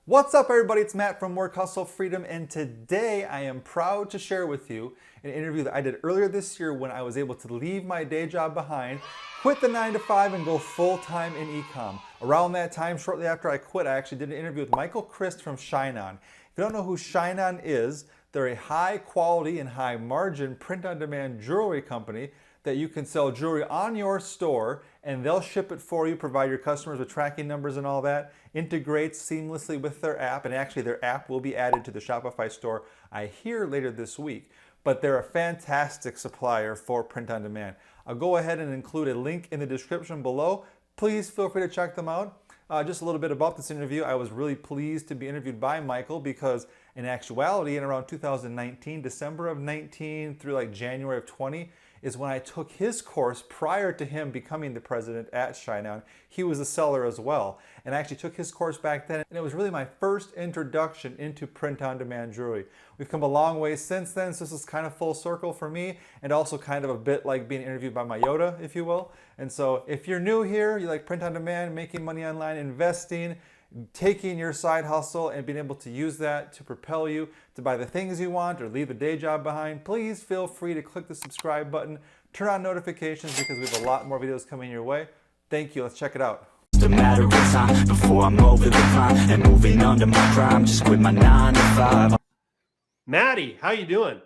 What's up, everybody? It's Matt from Work Hustle Freedom, and today I am proud to share with you an interview that I did earlier this year when I was able to leave my day job behind, quit the 9 to 5, and go full-time in ecom. Around that time, shortly after I quit, I actually did an interview with Crist from ShineOn. If you don't know who ShineOn is, they're a high-quality and high-margin print-on-demand jewelry company that you can sell jewelry on your store and they'll ship it for you, provide your customers with tracking numbers and all that, integrates seamlessly with their app, and actually their app will be added to the Shopify store, I hear, later this week. But they're a fantastic supplier for print on demand. I'll go ahead and include a link in the description below. Please feel free to check them out. Just a little bit about this interview. I was really pleased to be interviewed by Michael because in actuality, in around 2019, December of 19 through like January of 20, is when I took his course prior to him becoming the president at ShineOn. He was a seller as well. And I actually took his course back then, and it was really my first introduction into print-on-demand jewelry. We've come a long way since then, so this is kind of full circle for me, and also kind of a bit like being interviewed by my Yoda, if you will. And so if you're new here, you like print-on-demand, making money online, investing, taking your side hustle and being able to use that to propel you to buy the things you want or leave a day job behind, please feel free to click the subscribe button, turn on notifications because we have a lot more videos coming your way. Thank you. Let's check it out. A matter of time before I'm over the climb and moving under my prime. Just quit my 9 to 5. Maddie, how you doing?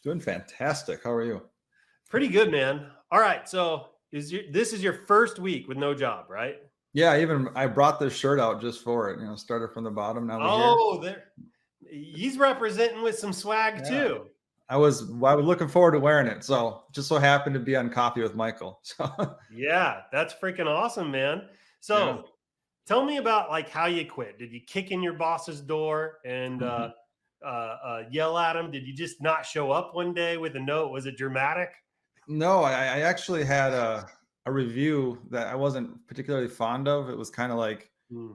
Doing fantastic. How are you? Pretty good, man. All right, so this is your first week with no job, right? Yeah, I brought this shirt out just for it. Started from the bottom. Now we're here. He's representing with some swag too. I was looking forward to wearing it. So just so happened to be on coffee with Michael. So yeah, that's freaking awesome, man. So tell me about like how you quit. Did you kick in your boss's door and yell at him? Did you just not show up one day with a note? Was it dramatic? No, I actually had a review that I wasn't particularly fond of. It was kind of like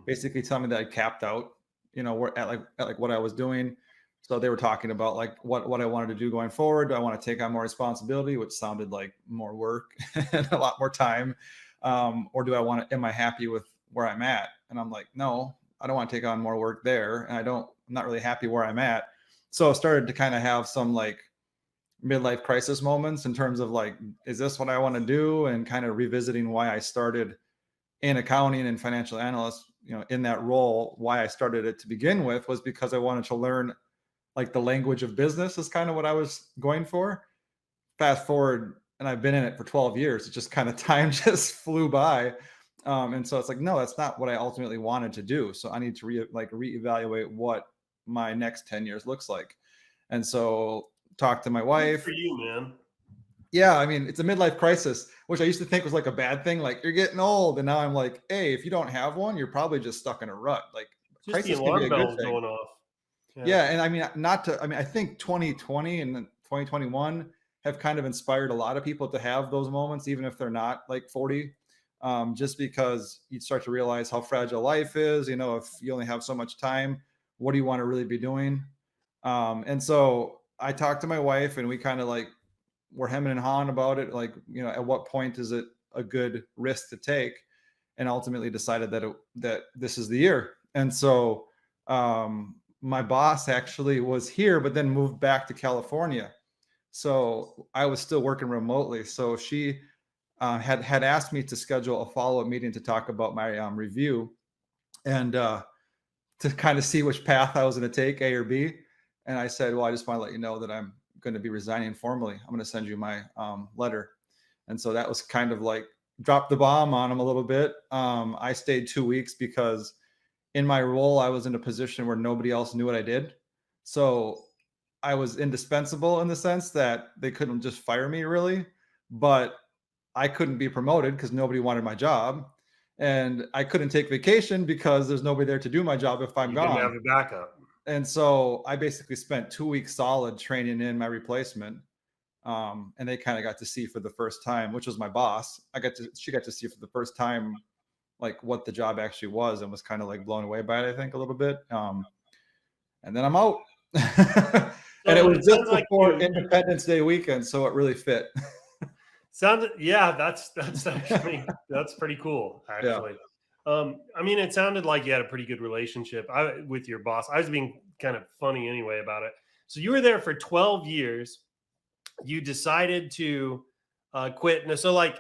basically telling me that I capped out, at what I was doing. So they were talking about like what I wanted to do going forward. Do I want to take on more responsibility, which sounded like more work and a lot more time? Or am I happy with where I'm at? And I'm like, no, I don't want to take on more work there. And I'm not really happy where I'm at. So I started to kind of have some like midlife crisis moments in terms of like, is this what I want to do? And kind of revisiting why I started in accounting and financial analyst, in that role. Why I started it to begin with was because I wanted to learn like the language of business is kind of what I was going for. Fast forward, and I've been in it for 12 years. It just kind of time just flew by. And so it's like, no, that's not what I ultimately wanted to do. So I need to reevaluate what my next 10 years looks like. And so talk to my wife. Good for you, man. Yeah, I mean, it's a midlife crisis, which I used to think was like a bad thing. Like, you're getting old, and now I'm like, hey, if you don't have one, you're probably just stuck in a rut. Like, Just crisis the can be alarm a good bells thing. going off. Yeah, and I mean, I think 2020 and 2021 have kind of inspired a lot of people to have those moments, even if they're not like 40, just because you start to realize how fragile life is. If you only have so much time, what do you want to really be doing? And so I talked to my wife, and we kind of like were hemming and hawing about it. Like, at what point is it a good risk to take? And ultimately decided that this is the year. And so my boss actually was here, but then moved back to California. So I was still working remotely. So she had asked me to schedule a follow-up meeting to talk about my review and to kind of see which path I was going to take, A or B. And I said, well, I just want to let you know that I'm going to be resigning formally. I'm going to send you my letter. And so that was kind of like dropped the bomb on him a little bit. I stayed 2 weeks because in my role, I was in a position where nobody else knew what I did. So I was indispensable in the sense that they couldn't just fire me really, but I couldn't be promoted because nobody wanted my job. And I couldn't take vacation because there's nobody there to do my job if I'm gone. You didn't have a backup. And so I basically spent 2 weeks solid training in my replacement. And they kind of got to see for the first time, which was my boss. She got to see for the first time, like what the job actually was, and was kind of like blown away by it, I think, a little bit. And then I'm out. And it was just before Independence Day weekend, so it really fit. That's actually, that's pretty cool, actually. I mean, it sounded like you had a pretty good relationship with your boss. I was being kind of funny anyway about it. So you were there for 12 years. You decided to quit. And so, like,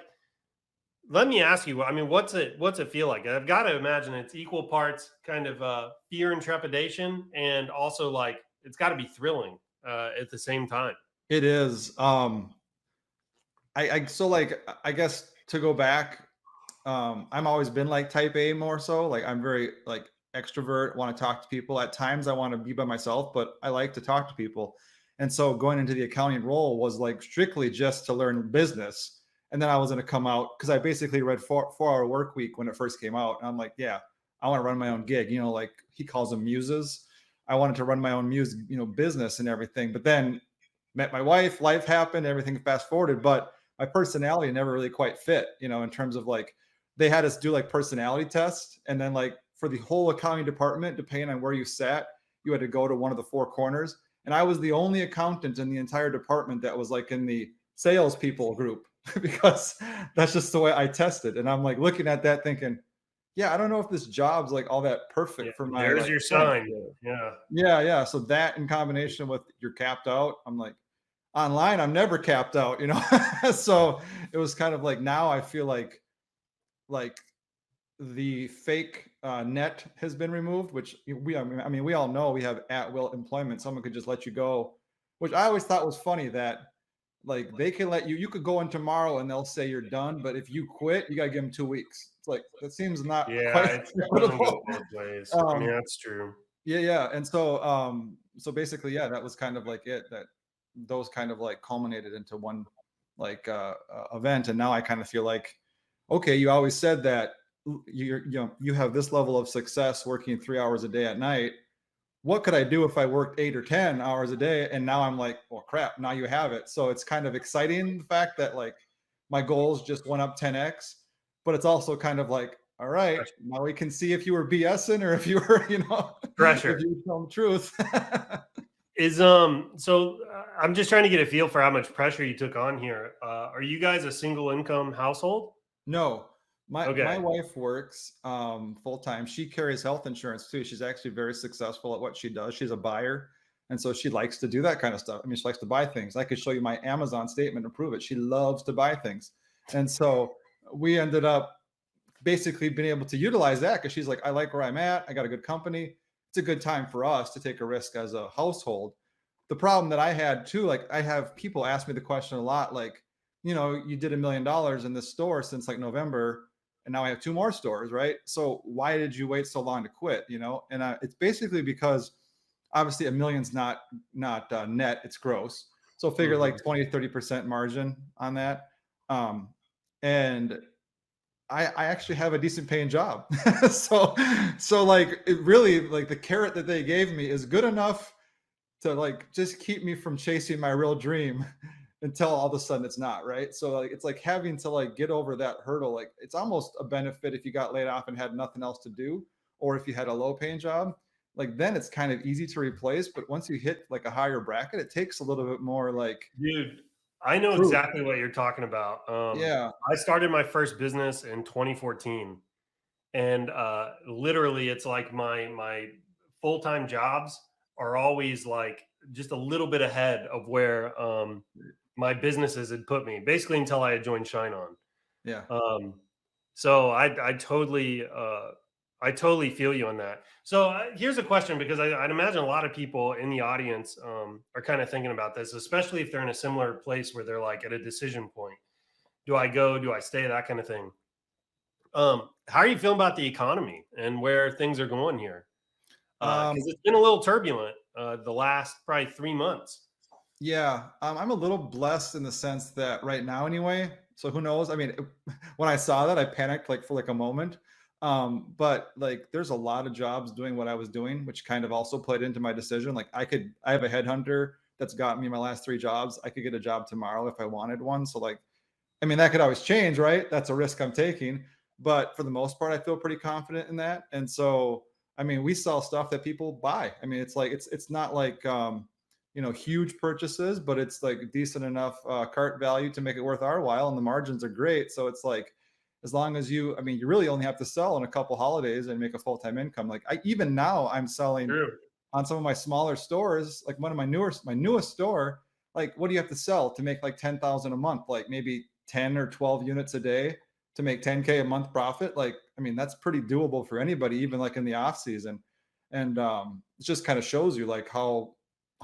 let me ask you. I mean, what's it feel like? I've got to imagine it's equal parts kind of fear and trepidation, and also like it's got to be thrilling at the same time. It is. So like I guess to go back, I'm always been like type A more so. Like I'm very like extrovert, want to talk to people. At times I want to be by myself, but I like to talk to people. And so going into the accounting role was like strictly just to learn business. And then I was going to come out because I basically read 4 hour work week when it first came out. And I'm like, yeah, I want to run my own gig, like he calls them muses. I wanted to run my own business and everything. But then met my wife, life happened, everything fast forwarded, but my personality never really quite fit, in terms of like, they had us do like personality tests. And then like for the whole accounting department, depending on where you sat, you had to go to one of the 4 corners. And I was the only accountant in the entire department that was like in the salespeople group because that's just the way I tested. And I'm like looking at that thinking, yeah, I don't know if this job's like all that perfect for my. There's like, your sign. Yeah. Yeah. So that in combination with you're capped out, I'm like, online, I'm never capped out, So it was kind of like now I feel like the fake net has been removed, which we all know we have at will employment. Someone could just let you go, which I always thought was funny that like they can let you could go in tomorrow and they'll say you're done, but if you quit, you gotta give them 2 weeks. It's like that seems not quite It doesn't go both ways. I mean, that's true. Yeah. And so basically, yeah, that was kind of like it, that those kind of like culminated into one like event. And now I kind of feel like, okay, you always said that you have this level of success working 3 hours a day at night. What could I do if I worked 8 or 10 hours a day? And now I'm like, well, crap, now you have it. So it's kind of exciting, the fact that like my goals just went up 10x, but it's also kind of like, all right, now we can see if you were BSing or if you were, pressure. If you were telling the truth. So I'm just trying to get a feel for how much pressure you took on here. Are you guys a single income household? No, my wife works full time. She carries health insurance too. She's actually very successful at what she does. She's a buyer, and so she likes to do that kind of stuff. I mean, she likes to buy things. I could show you my Amazon statement and prove it. She loves to buy things, and so we ended up basically being able to utilize that because she's like, I like where I'm at. I got a good company. It's a good time for us to take a risk as a household. The problem that I had too, like I have people ask me the question a lot, like, you did $1 million in this store since like November, and now I have 2 more stores, right? So why did you wait so long to quit? And it's basically because obviously $1 million's not net, it's gross. So figure like 20-30% margin on that. And I actually have a decent paying job. so like it really, like the carrot that they gave me is good enough to like just keep me from chasing my real dream until all of a sudden it's not, right? So like it's like having to like get over that hurdle. Like it's almost a benefit if you got laid off and had nothing else to do, or if you had a low paying job, like then it's kind of easy to replace. But once you hit like a higher bracket, it takes a little bit more like, dude, I know exactly what you're talking about. Yeah. I started my first business in 2014, and literally it's like my full-time jobs are always like just a little bit ahead of where my businesses had put me, basically until I had joined ShineOn. Yeah. So I totally feel you on that. So here's a question, because I'd imagine a lot of people in the audience are kind of thinking about this, especially if they're in a similar place where they're like at a decision point. Do I go? Do I stay? That kind of thing. How are you feeling about the economy and where things are going here? Because it's been a little turbulent the last probably 3 months. Yeah, I'm a little blessed in the sense that right now anyway, so who knows? I mean, when I saw that, I panicked like for like a moment. But like there's a lot of jobs doing what I was doing, which kind of also played into my decision. Like I have a headhunter that's got me my last 3 jobs. I could get a job tomorrow if I wanted one. So like, I mean, that could always change, right? That's a risk I'm taking. But for the most part, I feel pretty confident in that. And so, I mean, we sell stuff that people buy. I mean, it's like, it's not like, huge purchases, but it's like decent enough cart value to make it worth our while. And the margins are great. So it's like, as long as you, I mean, you really only have to sell on a couple holidays and make a full-time income. Like even now I'm selling True. on some of my smaller stores, like one of my newest store, like what do you have to sell to make like 10,000 a month? Like maybe 10 or 12 units a day to make 10K a month profit. Like, I mean, that's pretty doable for anybody, even like in the off season. And it just kind of shows you like how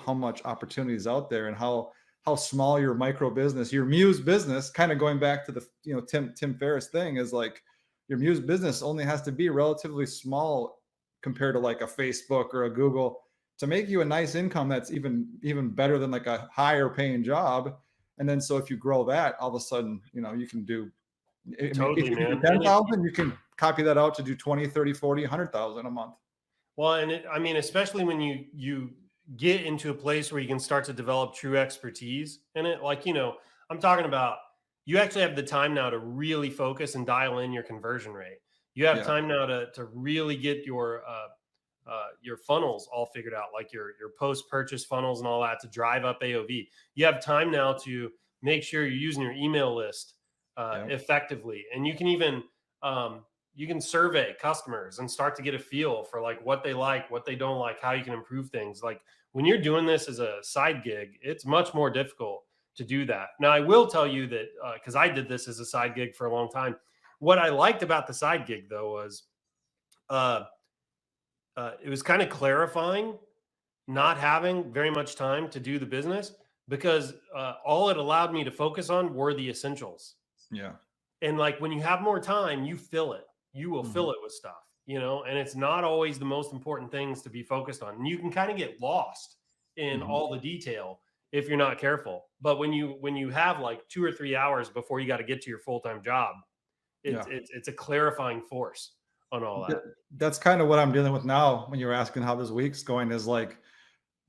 much opportunity is out there and how small your micro business, your Muse business, kind of going back to the, you know, Tim Ferriss thing, is like your Muse business only has to be relatively small compared to like a Facebook or a Google to make you a nice income that's even better than like a higher paying job. And then so if you grow that, all of a sudden, you know, you can do, I mean, Totally, if you do man. 10,000, you can copy that out to do 20, 30, 40, 100,000 a month. Well, and I mean, especially when you get into a place where you can start to develop true expertise in it. Like, you know, I'm talking about you actually have the time now to really focus and dial in your conversion rate. You have time now to really get your funnels all figured out, like your post-purchase funnels and all that, to drive up AOV. You have time now to make sure you're using your email list effectively. And you can even, you can survey customers and start to get a feel for like what they like, what they don't like, how you can improve things. Like when you're doing this as a side gig, it's much more difficult to do that. Now, I will tell you that because I did this as a side gig for a long time. What I liked about the side gig though was it was kind of clarifying not having very much time to do the business, because all it allowed me to focus on were the essentials. Yeah. And like when you have more time, you fill it. You will fill it with stuff, you know, and it's not always the most important things to be focused on. And you can kind of get lost in all the detail if you're not careful. But when you have like 2 or 3 hours before you got to get to your full-time job, it's a clarifying force on all that. That's kind of what I'm dealing with now. When you're asking how this week's going, is like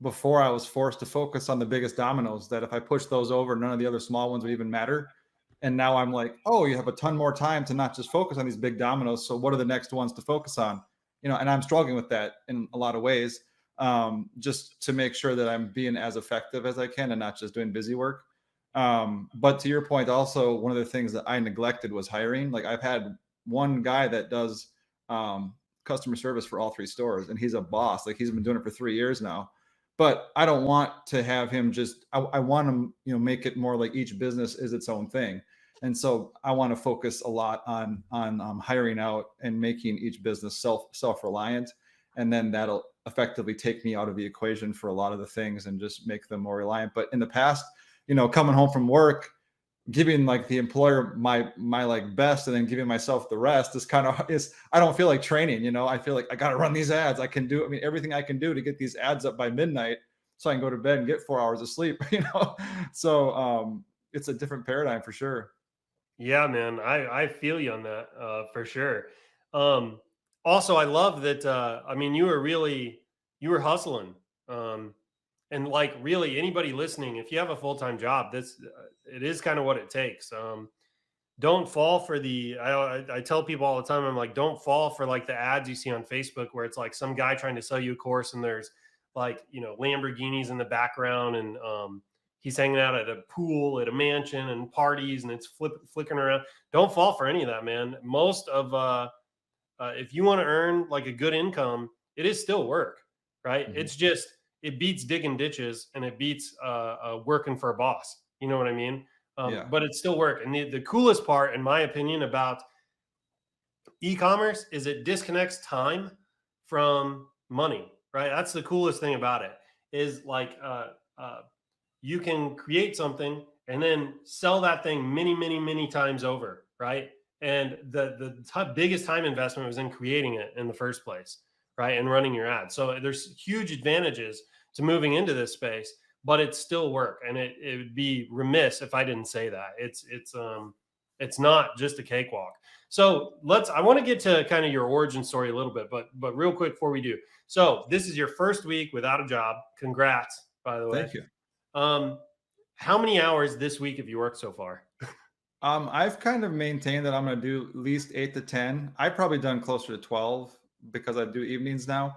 before I was forced to focus on the biggest dominoes, that if I push those over, none of the other small ones would even matter. And now I'm like, oh, you have a ton more time to not just focus on these big dominoes. So what are the next ones to focus on? You know, and I'm struggling with that in a lot of ways, just to make sure that I'm being as effective as I can and not just doing busy work. But to your point, also, one of the things that I neglected was hiring. Like I've had one guy that does customer service for all 3 stores, and he's a boss. Like he's been doing it for 3 years now. But I don't want to have him just, I want to, you know, make it more like each business is its own thing. And so I want to focus a lot on hiring out and making each business self-reliant. And then that'll effectively take me out of the equation for a lot of the things and just make them more reliant. But in the past, you know, coming home from work, giving like the employer my like best and then giving myself the rest is I don't feel like training, you know. I feel like I got to run these ads. I can do, I mean, everything I can do to get these ads up by midnight so I can go to bed and get 4 hours of sleep, you know. So it's a different paradigm for sure. Yeah, man, I feel you on that for sure. Also, I love that. I mean, you were hustling. And like really anybody listening, if you have a full-time job, it is kind of what it takes. Don't fall for I tell people all the time, I'm like, don't fall for like the ads you see on Facebook where it's like some guy trying to sell you a course and there's like, you know, Lamborghinis in the background and he's hanging out at a pool at a mansion and parties and it's flickering around. Don't fall for any of that, man. Most of if you want to earn like a good income, it is still work, right? It's just, it beats digging ditches and it beats working for a boss. You know what I mean? But it's still work. And the coolest part, in my opinion, about e-commerce is it disconnects time from money, right? That's the coolest thing about it, is like you can create something and then sell that thing many, many, many times over, right? And the biggest time investment was in creating it in the first place, right? And running your ads. So there's huge advantages to moving into this space, but it's still work. And it would be remiss if I didn't say that. It's not just a cakewalk. So I want to get to kind of your origin story a little bit, but real quick before we do. So this is your first week without a job. Congrats, by the way. Thank you. How many hours this week have you worked so far? I've kind of maintained that I'm going to do at least 8 to 10. I've probably done closer to 12 because I do evenings now.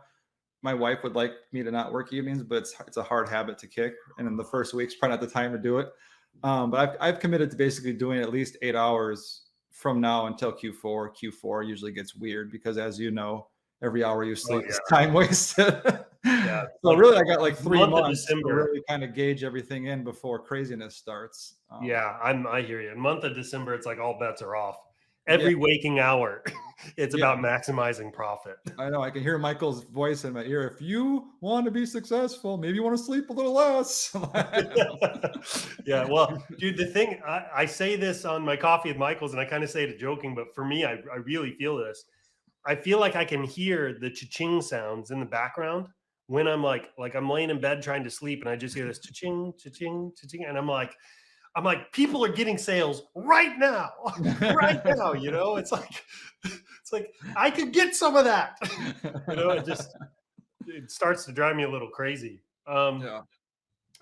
My wife would like me to not work evenings, but it's a hard habit to kick. And in the first week's probably not the time to do it. But I've committed to basically doing at least 8 hours from now until Q4 usually gets weird because, as you know, every hour you sleep yeah. is time wasted. Yeah. So really, I got like the 3 month of months to December. really kind of gauge everything in before craziness starts. Yeah, I hear you. In month of December, it's like all bets are off. Yeah, Every waking hour, it's yeah, about maximizing profit. I know. I can hear Michael's voice in my ear. If you want to be successful, maybe you want to sleep a little less. Yeah, well, dude, the thing I say this on my coffee with Michael's, and I kind of say it joking, but for me, I really feel this. I feel like I can hear the cha-ching sounds in the background when I'm like I'm laying in bed trying to sleep, and I just hear this cha-ching, cha-ching, cha-ching, and I'm like, people are getting sales right now, right now. You know, it's like I could get some of that. You know, it starts to drive me a little crazy. Yeah.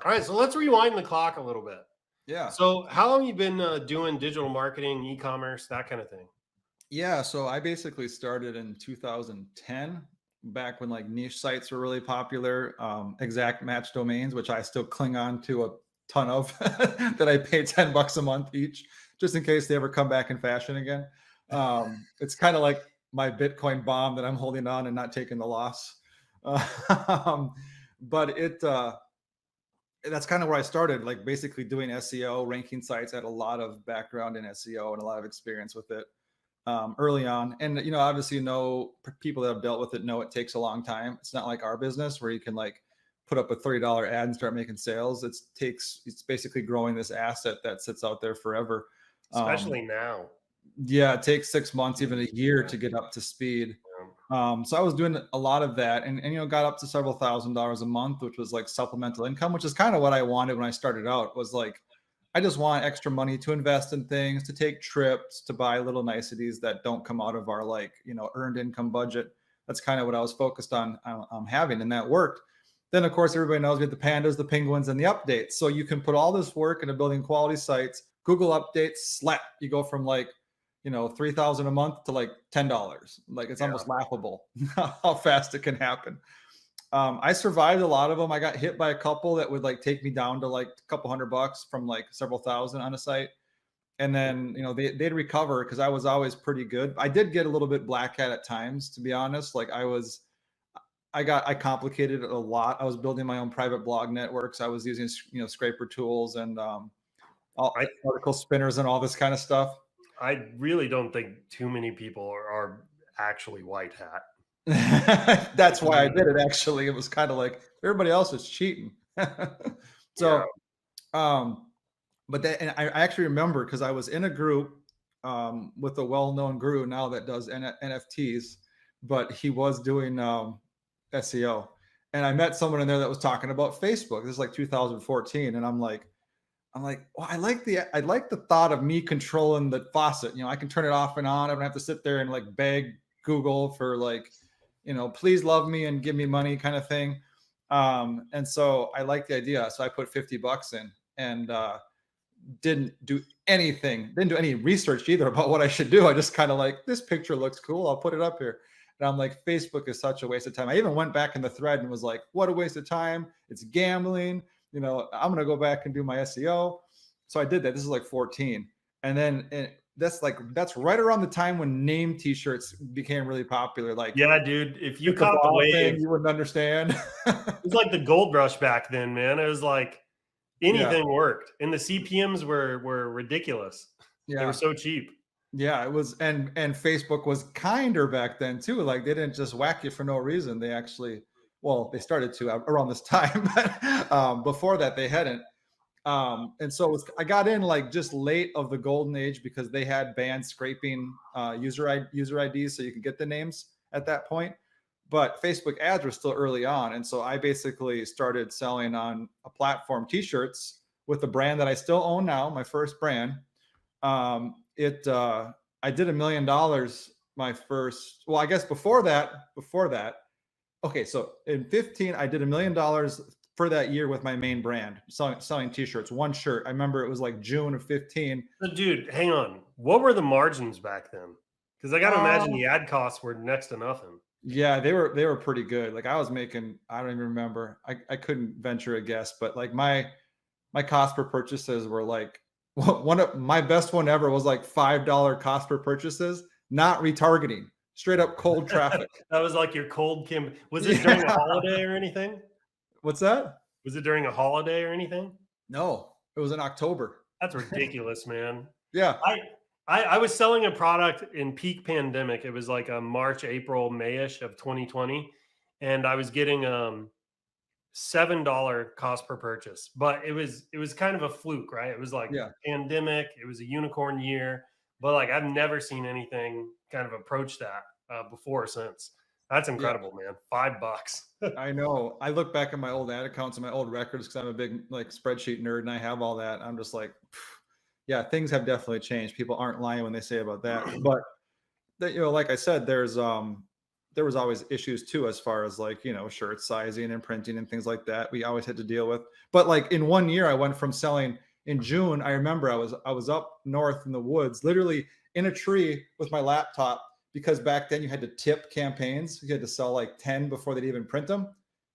All right, so let's rewind the clock a little bit. Yeah. So, how long you been doing digital marketing, e-commerce, that kind of thing? Yeah. So I basically started in 2010, back when like niche sites were really popular, exact match domains, which I still cling on to a ton of that I pay $10 a month each, just in case they ever come back in fashion again. It's kind of like my Bitcoin bomb that I'm holding on and not taking the loss. Um, but that's kind of where I started, like basically doing SEO, ranking sites. I had a lot of background in SEO and a lot of experience with it early on. And, obviously, people that have dealt with it know it takes a long time. It's not like our business where you can like put up a $30 ad and start making sales. It's basically growing this asset that sits out there forever. Especially now. Yeah, it takes 6 months, even a year to get up to speed. So I was doing a lot of that and got up to several $1,000s a month, which was like supplemental income, which is kind of what I wanted when I started out. Was like, I just want extra money to invest in things, to take trips, to buy little niceties that don't come out of our earned income budget. That's kind of what I was focused on having, and that worked. Then, of course, everybody knows we have the pandas, the penguins, and the updates. So you can put all this work into building quality sites. Google updates, slap. You go from like 3,000 a month to like $10. Like, it's almost laughable how fast it can happen. I survived a lot of them. I got hit by a couple that would like take me down to like a couple $100 from like several thousand on a site. And then, they'd recover because I was always pretty good. I did get a little bit black hat at times, to be honest. Like I complicated it a lot. I was building my own private blog networks. I was using, scraper tools and article spinners and all this kind of stuff. I really don't think too many people are actually white hat. That's why I did it. Actually, it was kind of like everybody else is cheating. So, but that, and I actually remember because I was in a group with a well-known guru now that does NFTs, but he was doing SEO, and I met someone in there that was talking about Facebook. This is like 2014, and I'm like, well, I like the thought of me controlling the faucet. I can turn it off and on. I don't have to sit there and like beg Google for like, please love me and give me money kind of thing. And so I like the idea. So I put $50 in and didn't do any research either about what I should do. I just kind of like, this picture looks cool, I'll put it up here. And I'm like, Facebook is such a waste of time. I even went back in the thread and was like, what a waste of time. It's gambling. I'm going to go back and do my SEO. So I did that. This is like 14. And then that's right around the time when name t-shirts became really popular. Like, yeah, dude, if you caught the wave, you wouldn't understand. It was like the gold rush back then, man. It was like anything worked, and the CPMs were ridiculous. Yeah. They were so cheap. Yeah, it was, and Facebook was kinder back then too. Like, they didn't just whack you for no reason. They actually, well, they started to around this time, but before that they hadn't. And so I got in like just late of the golden age because they had banned scraping user IDs, so you could get the names at that point. But Facebook ads were still early on, and so I basically started selling on a platform t-shirts with a brand that I still own now, my first brand. I did $1 million my first. Well, I guess before that. Okay, so in 15, I did $1 million for that year with my main brand, selling t-shirts, one shirt. I remember it was like June of 15. So, dude, hang on. What were the margins back then? Because I got to imagine the ad costs were next to nothing. Yeah, they were pretty good. Like, I was making, I don't even remember. I couldn't venture a guess, but like my cost per purchases were like one of my best one ever was like $5 cost per purchases, not retargeting, straight up cold traffic. That was like your cold Kim. Was it during a Yeah. holiday or anything? What's that? Was it during a holiday or anything? No, it was in October. That's ridiculous, man. Yeah. I was selling a product in peak pandemic. It was like a March, April, Mayish of 2020, and I was getting $7 cost per purchase. But it was kind of a fluke, right? It was like Yeah. pandemic. It was a unicorn year, but like I've never seen anything kind of approach that before or since. That's Yeah. incredible, man. $5. I know. I look back at my old ad accounts and my old records because I'm a big like spreadsheet nerd and I have all that. I'm just like, yeah, things have definitely changed. People aren't lying when they say about that. But that, like I said, there was always issues too, as far as like, shirt sizing and printing and things like that. We always had to deal with. But like in 1 year, I went from selling in June. I remember I was up north in the woods, literally in a tree with my laptop, because back then you had to tip campaigns. You had to sell like 10 before they'd even print them.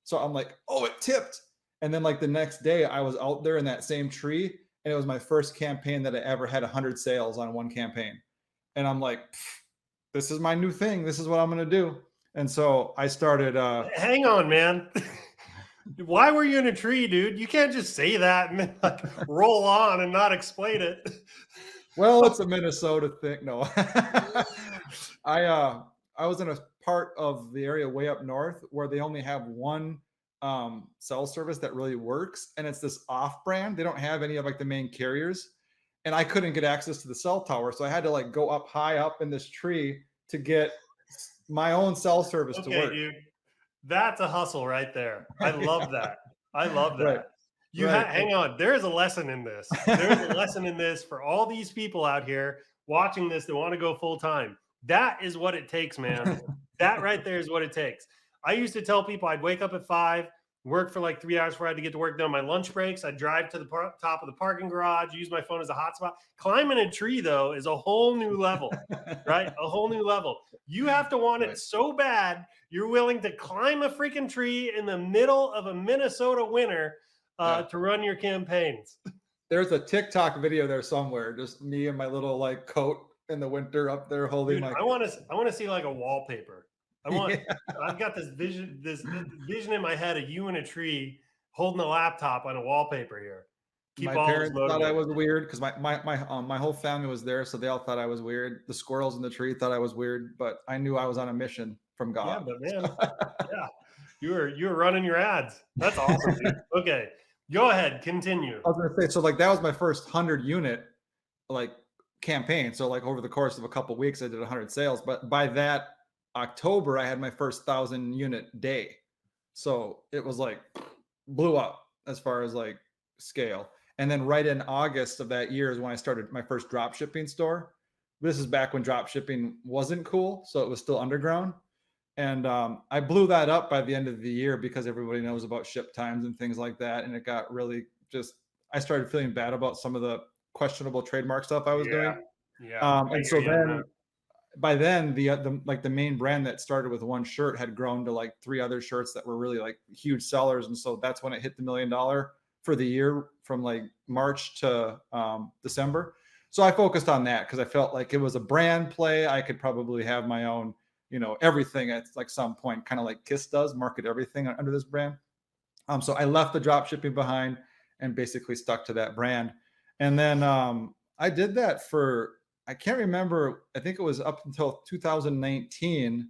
So I'm like, oh, it tipped. And then like the next day I was out there in that same tree, and it was my first campaign that I ever had 100 sales on one campaign. And I'm like, this is my new thing. This is what I'm going to do. And so I started. Hang on, man. Why were you in a tree, dude? You can't just say that and then like roll on and not explain it. Well, it's a Minnesota thing. No, I was in a part of the area way up north where they only have one cell service that really works, and it's this off brand. They don't have any of like the main carriers, and I couldn't get access to the cell tower, so I had to like go up high up in this tree to get my own cell service to work. Dude, that's a hustle right there. I love that. I love that. Right. Hang on. There is a lesson in this. There is a lesson in this for all these people out here watching this that want to go full time. That is what it takes, man. That right there is what it takes. I used to tell people I'd wake up at 5, work for like 3 hours before I had to get to work. Done my lunch breaks. I'd drive to the top of the parking garage, use my phone as a hotspot. Climbing a tree, though, is a whole new level, right? A whole new level. You have to want it so bad, you're willing to climb a freaking tree in the middle of a Minnesota winter to run your campaigns. There's a TikTok video there somewhere, just me in my little like coat in the winter up there holding. Dude, my. I want to see like a wallpaper. I've got this vision in my head of you in a tree holding a laptop on a wallpaper here. My parents thought I was weird because my whole family was there, so they all thought I was weird. The squirrels in the tree thought I was weird, but I knew I was on a mission from God. Yeah, but man, yeah, you were running your ads. That's awesome, dude. Okay, go ahead, continue. I was gonna say, so like that was my first 100 unit like campaign. So like over the course of a couple of weeks, I did 100 sales. But by that October, I had my first 1,000 unit day. So it was like blew up as far as like scale. And then right in August of that year is when I started my first drop shipping store. This is back when drop shipping wasn't cool, so it was still underground. And I blew that up by the end of the year because everybody knows about ship times and things like that. And it got really I started feeling bad about some of the questionable trademark stuff I was doing. Yeah. And so then by then the main brand that started with one shirt had grown to like 3 other shirts that were really like huge sellers. And so that's when it hit the $1 million for the year from like March to December. So I focused on that because I felt like it was a brand play. I could probably have my own, everything at like some point, kind of like Kiss does, market everything under this brand. So I left the drop shipping behind and basically stuck to that brand. And then I did that for, I can't remember, I think it was up until 2019.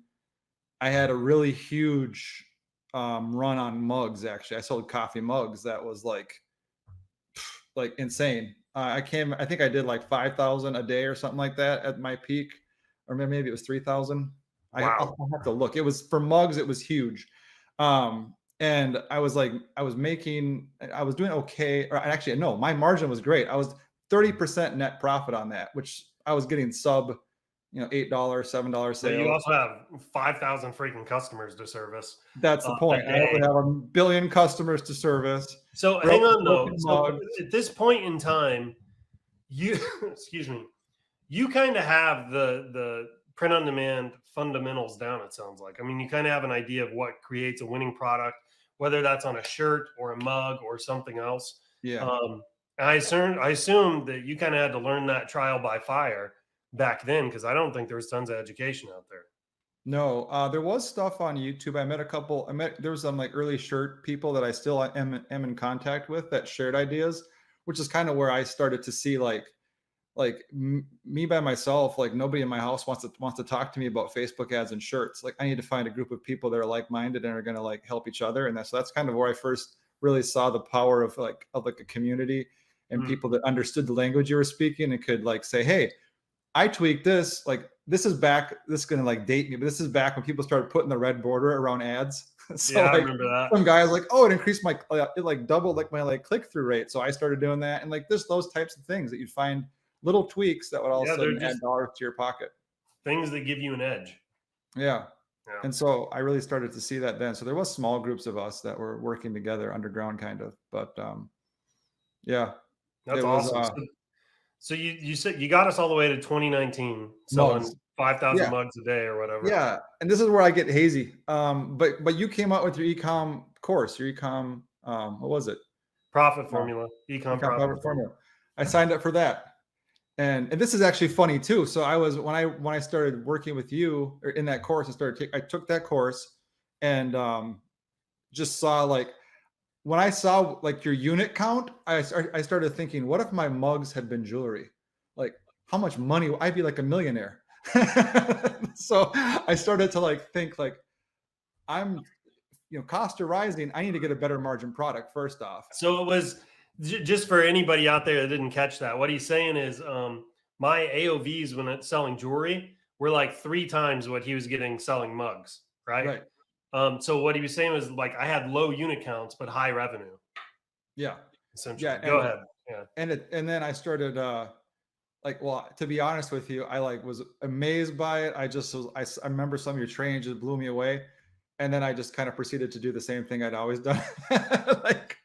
I had a really huge run on mugs. Actually, I sold coffee mugs. That was like insane. I think I did like 5,000 a day or something like that at my peak, or maybe it was 3,000. Wow. I'll have to look. It was for mugs. It was huge. And I was doing okay. Or actually, no, my margin was great. I was 30% net profit on that, which I was getting sub, $8, $7 sales. So you also have 5,000 freaking customers to service. That's the point. I also have 1 billion customers to service. So hang on though. So at this point in time, you, excuse me, you kind of have the print on demand fundamentals down. It sounds like. I mean, you kind of have an idea of what creates a winning product, whether that's on a shirt or a mug or something else. Yeah. I assume that you kind of had to learn that trial by fire back then, because I don't think there was tons of education out there. No, there was stuff on YouTube. There was some like early shirt people that I still am in contact with that shared ideas, which is kind of where I started to see me by myself, like nobody in my house wants to talk to me about Facebook ads and shirts. Like I need to find a group of people that are like-minded and are going to like help each other. And that's kind of where I first really saw the power of a community and people that understood the language you were speaking and could like say, hey, I tweaked this. Like this is going to like date me, but this is back when people started putting the red border around ads. So I like remember that. some guys like, oh, it increased it like doubled like my like click-through rate. So I started doing that. And like those types of things that you'd find little tweaks that would all of a sudden add dollars to your pocket. Things that give you an edge. Yeah. And so I really started to see that then. So there was small groups of us that were working together underground kind of, but yeah. That's awesome. So you said you got us all the way to 2019 selling 5,000 mugs a day or whatever. Yeah. And this is where I get hazy. But you came out with your ecom course, what was it? Profit formula. Ecom profit formula. I signed up for that. And this is actually funny too. So when I started working with you or in that course, I took that course and just saw like when I saw like your unit count, I started thinking, what if my mugs had been jewelry? Like how much money? I'd be like a millionaire. So I started to like think like costs are rising. I need to get a better margin product first off. So it was just for anybody out there that didn't catch that. What he's saying is my AOVs when it's selling jewelry were like 3 times what he was getting selling mugs. Right. So what he was saying was like I had low unit counts but high revenue. Yeah. Essentially. Yeah. Go ahead. Yeah. And then I started to be honest with you, I like was amazed by it. I remember some of your training just blew me away. And then I just kind of proceeded to do the same thing I'd always done. Like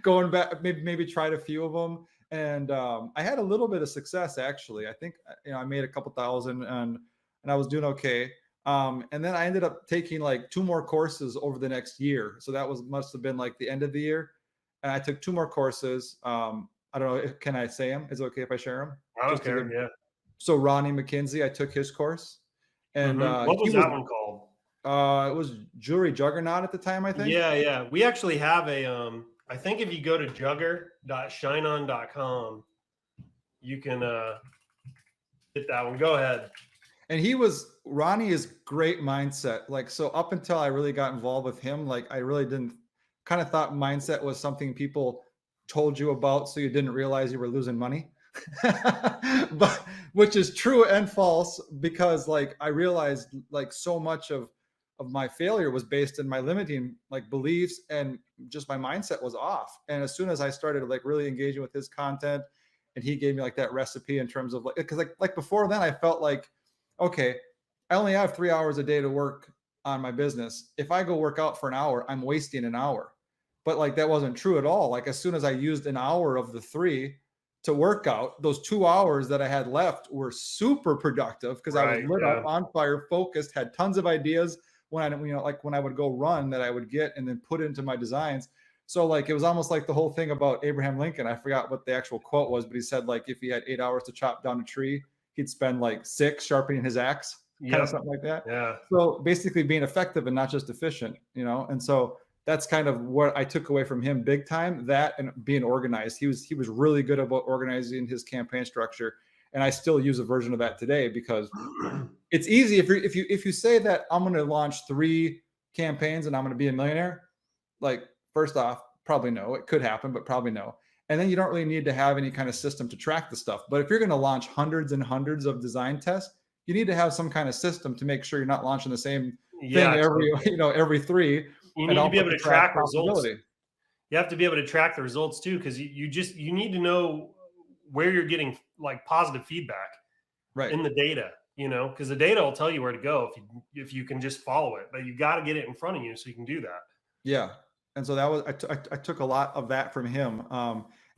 going back, maybe tried a few of them. And I had a little bit of success actually. I think, I made a couple thousand and I was doing okay. And then I ended up taking like 2 more courses over the next year. So that must have been like the end of the year. And I took 2 more courses. I don't know. Can I say them? Is it okay if I share them? I don't care. Yeah. So Ronnie McKenzie, I took his course. And what was that one called? It was Jewelry Juggernaut at the time, I think. Yeah. We actually have I think if you go to jugger.shineon.com, you can get that one. Go ahead. And Ronnie is great mindset. Like, so up until I really got involved with him, like I really didn't kind of thought mindset was something people told you about. So you didn't realize you were losing money, but which is true and false because like, I realized like so much of my failure was based in my limiting like beliefs and just my mindset was off. And as soon as I started like really engaging with his content and he gave me like that recipe in terms of like, cause like before then I felt like, okay, I only have 3 hours a day to work on my business. If I go work out for an hour, I'm wasting an hour. But like, that wasn't true at all. Like as soon as I used an hour of the 3 to work out, those 2 hours that I had left were super productive because I was lit up, on fire, focused, had tons of ideas when I would go run that I would get and then put into my designs. So like, it was almost like the whole thing about Abraham Lincoln. I forgot what the actual quote was, but he said like, if he had 8 hours to chop down a tree, he'd spend like 6 sharpening his axe, kind of something like that. Yeah. So basically being effective and not just efficient, and so that's kind of what I took away from him big time, that and being organized. He was really good about organizing his campaign structure. And I still use a version of that today because it's easy. If you say that I'm going to launch 3 campaigns and I'm going to be a millionaire, like first off, probably no, it could happen, but probably no. And then you don't really need to have any kind of system to track the stuff. But if you're going to launch hundreds and hundreds of design tests, you need to have some kind of system to make sure you're not launching the same thing every 3. You need to be able to track results. You have to be able to track the results too, because you need to know where you're getting like positive feedback in the data, because the data will tell you where to go if you can just follow it. But you got to get it in front of you so you can do that. Yeah. And so that was I took a lot of that from him.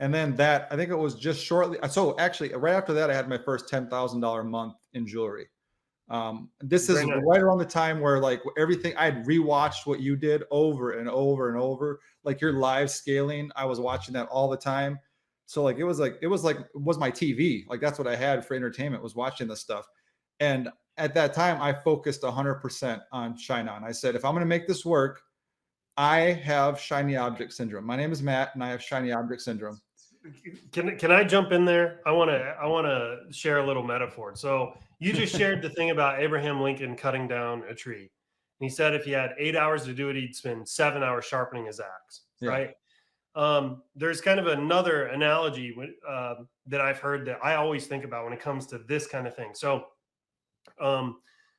And then I think it was just shortly. So actually, right after that, I had my first $10,000 month in jewelry. This is right around the time where like everything I had rewatched what you did over and over and over, like your live scaling. I was watching that all the time. So like, it was my TV. Like that's what I had for entertainment, was watching this stuff. And at that time I focused 100% on ShineOn. I said, if I'm going to make this work, I have shiny object syndrome. My name is Matt and I have shiny object syndrome. Can I jump in there? I want to share a little metaphor. So you just shared the thing about Abraham Lincoln cutting down a tree. And he said if he had 8 hours to do it, he'd spend 7 hours sharpening his axe, right? There's kind of another analogy that I've heard that I always think about when it comes to this kind of thing. So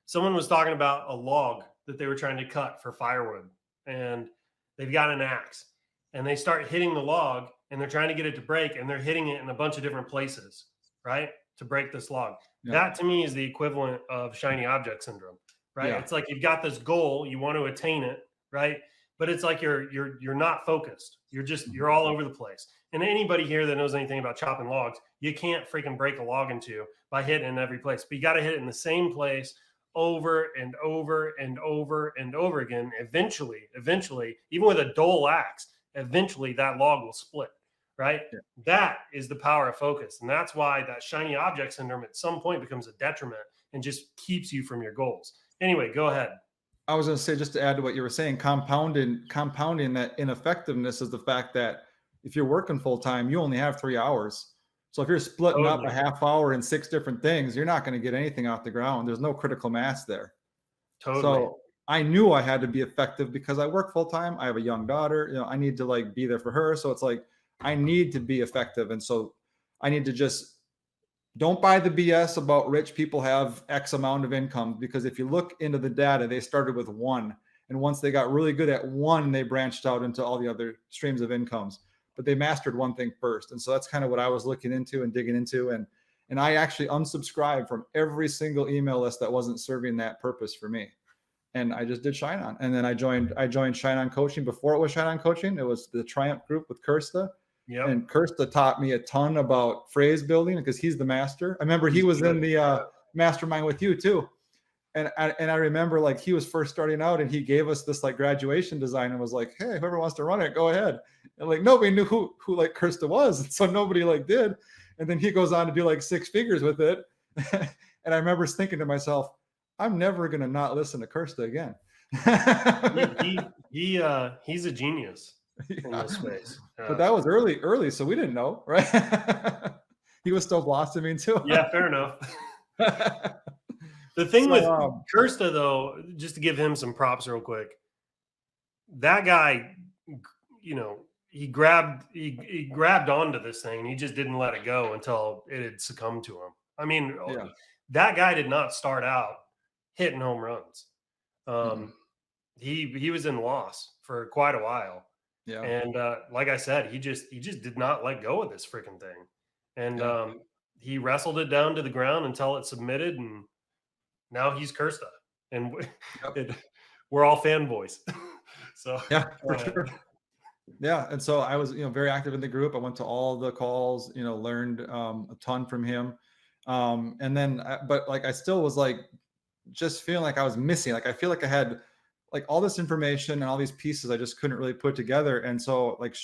someone was talking about a log that they were trying to cut for firewood, and they've got an axe and they start hitting the log and they're trying to get it to break, and they're hitting it in a bunch of different places, right, to break this log. That to me is the equivalent of shiny object syndrome, right? It's like you've got this goal, you want to attain it, right? But it's like you're not focused. You're all over the place. And anybody here that knows anything about chopping logs, you can't freaking break a log in two by hitting in every place. But you got to hit it in the same place over and over and over and over again. Eventually, even with a dull axe, eventually that log will split, right? That is the power of focus. And that's why that shiny object syndrome at some point becomes a detriment and just keeps you from your goals. Anyway, go ahead. I was going to say, just to add to what you were saying, compounding that ineffectiveness is the fact that if you're working full time, you only have 3 hours. So if you're splitting up a half hour in 6 different things, you're not going to get anything off the ground. There's no critical mass there. Totally. So I knew I had to be effective because I work full time. I have a young daughter. You know, I need to like be there for her. So it's like, I need to be effective. And so I need to just don't buy the BS about rich people have X amount of income, because if you look into the data, they started with 1. And once they got really good at 1, they branched out into all the other streams of incomes, but they mastered one thing first. And so that's kind of what I was looking into and digging into. And I actually unsubscribed from every single email list that wasn't serving that purpose for me. And I just did ShineOn. And then I joined ShineOn Coaching. Before it was ShineOn Coaching, it was the Triumph group with Crista. Yep. And Crista taught me a ton about phrase building because he's the master. I remember he was in the mastermind with you too. And I remember like he was first starting out and he gave us this like graduation design and was like, hey, whoever wants to run it, go ahead. And like nobody knew who like Crista was. And so nobody like did. And then he goes on to do like 6 figures with it. And I remember thinking to myself, I'm never going to not listen to Crista again. He's a genius in this space. But that was early, so we didn't know, right? He was still blossoming too. Yeah, fair enough. The thing with Crista, though, just to give him some props real quick, that guy, you know, he grabbed onto this thing and he just didn't let it go until it had succumbed to him. I mean, that guy did not start out hitting home runs. He was in loss for quite a while. Yeah. And like I said, he just did not let go of this freaking thing. And he wrestled it down to the ground until it submitted, and now he's Crista. And we're all fanboys. So yeah, for sure. Yeah. And so I was, very active in the group. I went to all the calls, learned a ton from him. And then, but like, I still was like, just feeling like I was missing. Like, I feel like I had like all this information and all these pieces I just couldn't really put together. And so like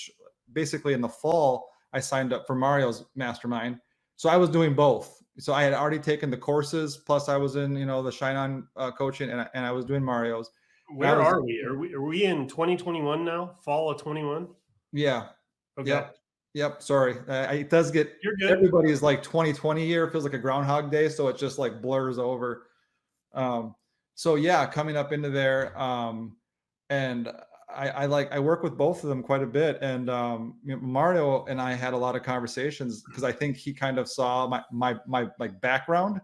basically in the fall, I signed up for Mario's mastermind. So I was doing both. So I had already taken the courses, plus I was in, the ShineOn coaching, and I was doing Mario's. Where are we? Are we in 2021 now? Fall of 21? Yeah. Okay. Yep. Sorry. It does get, everybody's like 2020 year feels like a Groundhog Day. So it just like blurs over. So yeah, coming up into there, and I work with both of them quite a bit. And Mario and I had a lot of conversations because I think he kind of saw my like background,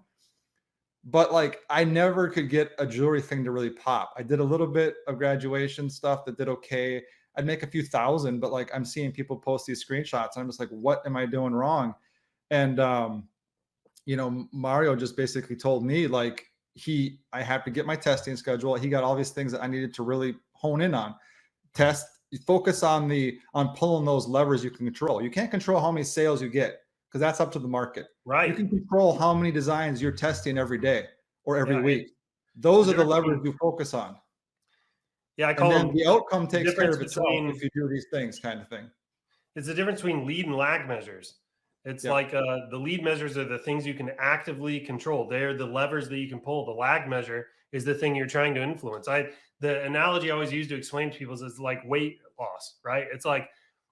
but like I never could get a jewelry thing to really pop. I did a little bit of graduation stuff that did okay. I'd make a few thousand, but like I'm seeing people post these screenshots and I'm just like, what am I doing wrong? And Mario just basically told me like, I have to get my testing schedule. He got all these things that I needed to really hone in on. Focus on pulling those levers you can control. You can't control how many sales you get because that's up to the market. Right. You can control how many designs you're testing every day or every week. Those are the levers you focus on. Yeah, I call them the outcome takes care of itself if you do these things, kind of thing. It's the difference between lead and lag measures. It's like the lead measures are the things you can actively control. They're the levers that you can pull. The lag measure is the thing you're trying to influence. The analogy I always use to explain to people is like weight loss, right? It's like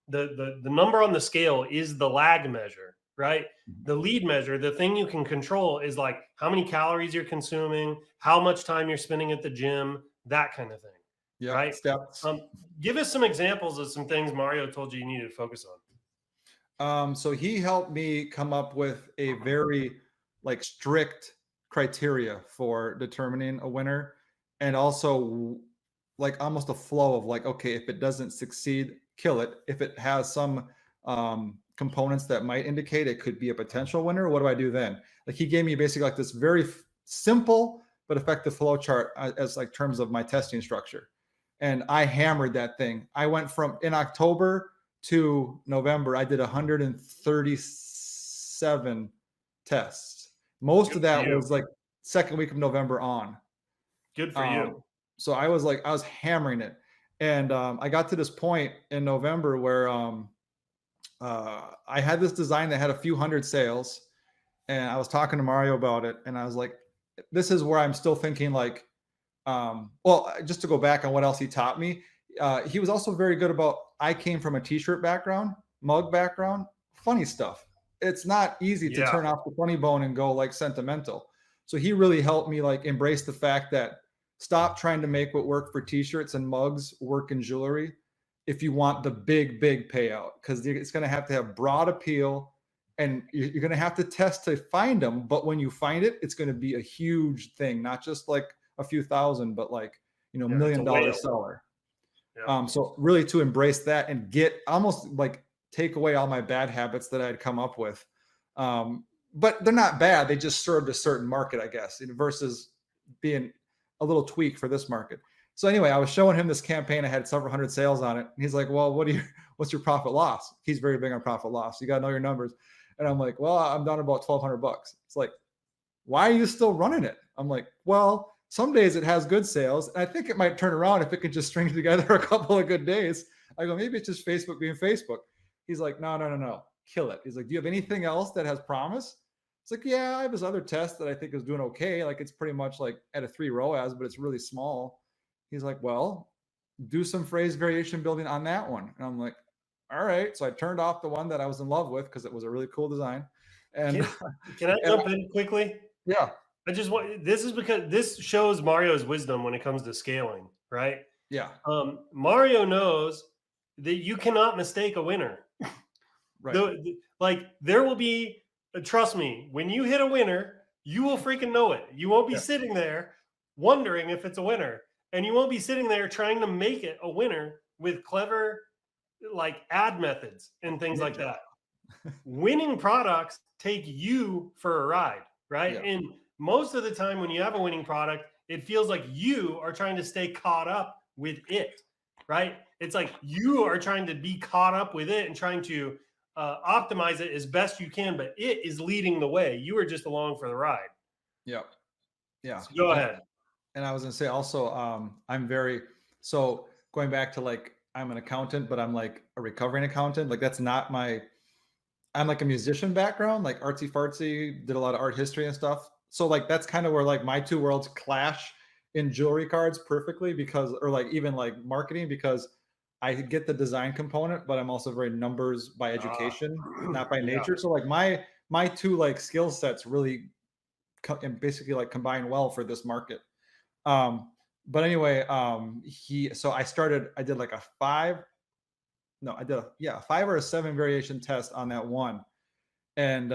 the number on the scale is the lag measure, right? The lead measure, the thing you can control, is like how many calories you're consuming, how much time you're spending at the gym, that kind of thing. Yeah. Right. Steps. Give us some examples of some things Mario told you needed to focus on. So he helped me come up with a very like strict criteria for determining a winner, and also like almost a flow of like, okay, if it doesn't succeed, kill it. If it has some components that might indicate it could be a potential winner, what do I do then? Like he gave me basically like this very simple but effective flow chart as like terms of my testing structure. And I hammered that thing. I went from in October to November, I did 137 tests. Most of that was like second week of November on. Good for you. So I was hammering it. And I got to this point in November where I had this design that had a few hundred sales. And I was talking to Mario about it. And I was like, this is where I'm still thinking like, well, just to go back on what else he taught me, he was also very good about, I came from a t-shirt background, mug background, funny stuff. It's not easy to turn off the funny bone and go like sentimental. So he really helped me like embrace the fact that stop trying to make what worked for t-shirts and mugs work in jewelry if you want the big payout, because it's going to have broad appeal and you're going to have to test to find them. But when you find it, it's going to be a huge thing, not just like a few thousand, but like, $1 million seller. Yeah. So really to embrace that and get almost like take away all my bad habits that I'd come up with. But they're not bad. They just served a certain market, I guess, versus being a little tweak for this market. So anyway, I was showing him this campaign. I had several hundred sales on it. And he's like, well, what's your profit loss? He's very big on profit loss. You got to know your numbers. And I'm like, well, I'm down about $1,200. It's like, why are you still running it? I'm like, well, some days it has good sales. And I think it might turn around if it could just string together a couple of good days. I go, maybe it's just Facebook being Facebook. He's like, no, kill it. He's like, do you have anything else that has promise? It's like, yeah, I have this other test that I think is doing okay. Like it's pretty much like at a 3 ROAS, but it's really small. He's like, well, do some phrase variation building on that one. And I'm like, all right. So I turned off the one that I was in love with because it was a really cool design. And can I jump in quickly? Yeah. This is because this shows Mario's wisdom when it comes to scaling, right? Yeah. Mario knows that you cannot mistake a winner. Right. Like there will be, trust me, when you hit a winner, you will freaking know it. You won't be sitting there wondering if it's a winner, and you won't be sitting there trying to make it a winner with clever like ad methods and things like that. Winning products take you for a ride, right? Yeah. And most of the time when you have a winning product, it feels like you are trying to stay caught up with it, right? It's like you are trying to be caught up with it and trying to optimize it as best you can, but it is leading the way. You are just along for the ride. Yeah. Yeah. So go ahead. And I was going to say also, so going back to like, I'm an accountant, but I'm like a recovering accountant. Like that's not I'm like a musician background, like artsy fartsy, did a lot of art history and stuff. So like, that's kind of where like my two worlds clash in jewelry cards perfectly or like even like marketing, because I get the design component, but I'm also very numbers by education, not by nature. So like my two like skill sets really basically like combine well for this market. But anyway, I did like a 5 or a 7 variation test on that one, and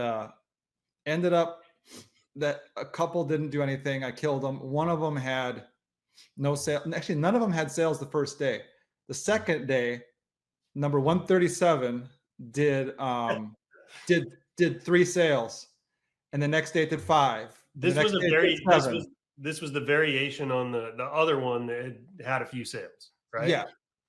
ended up that a couple didn't do anything. I killed them. One of them had no sale. Actually, none of them had sales the first day. The second day, number 137 did 3 sales, and the next day it did 5. This was the variation on the other one that had a few sales, right? Yeah.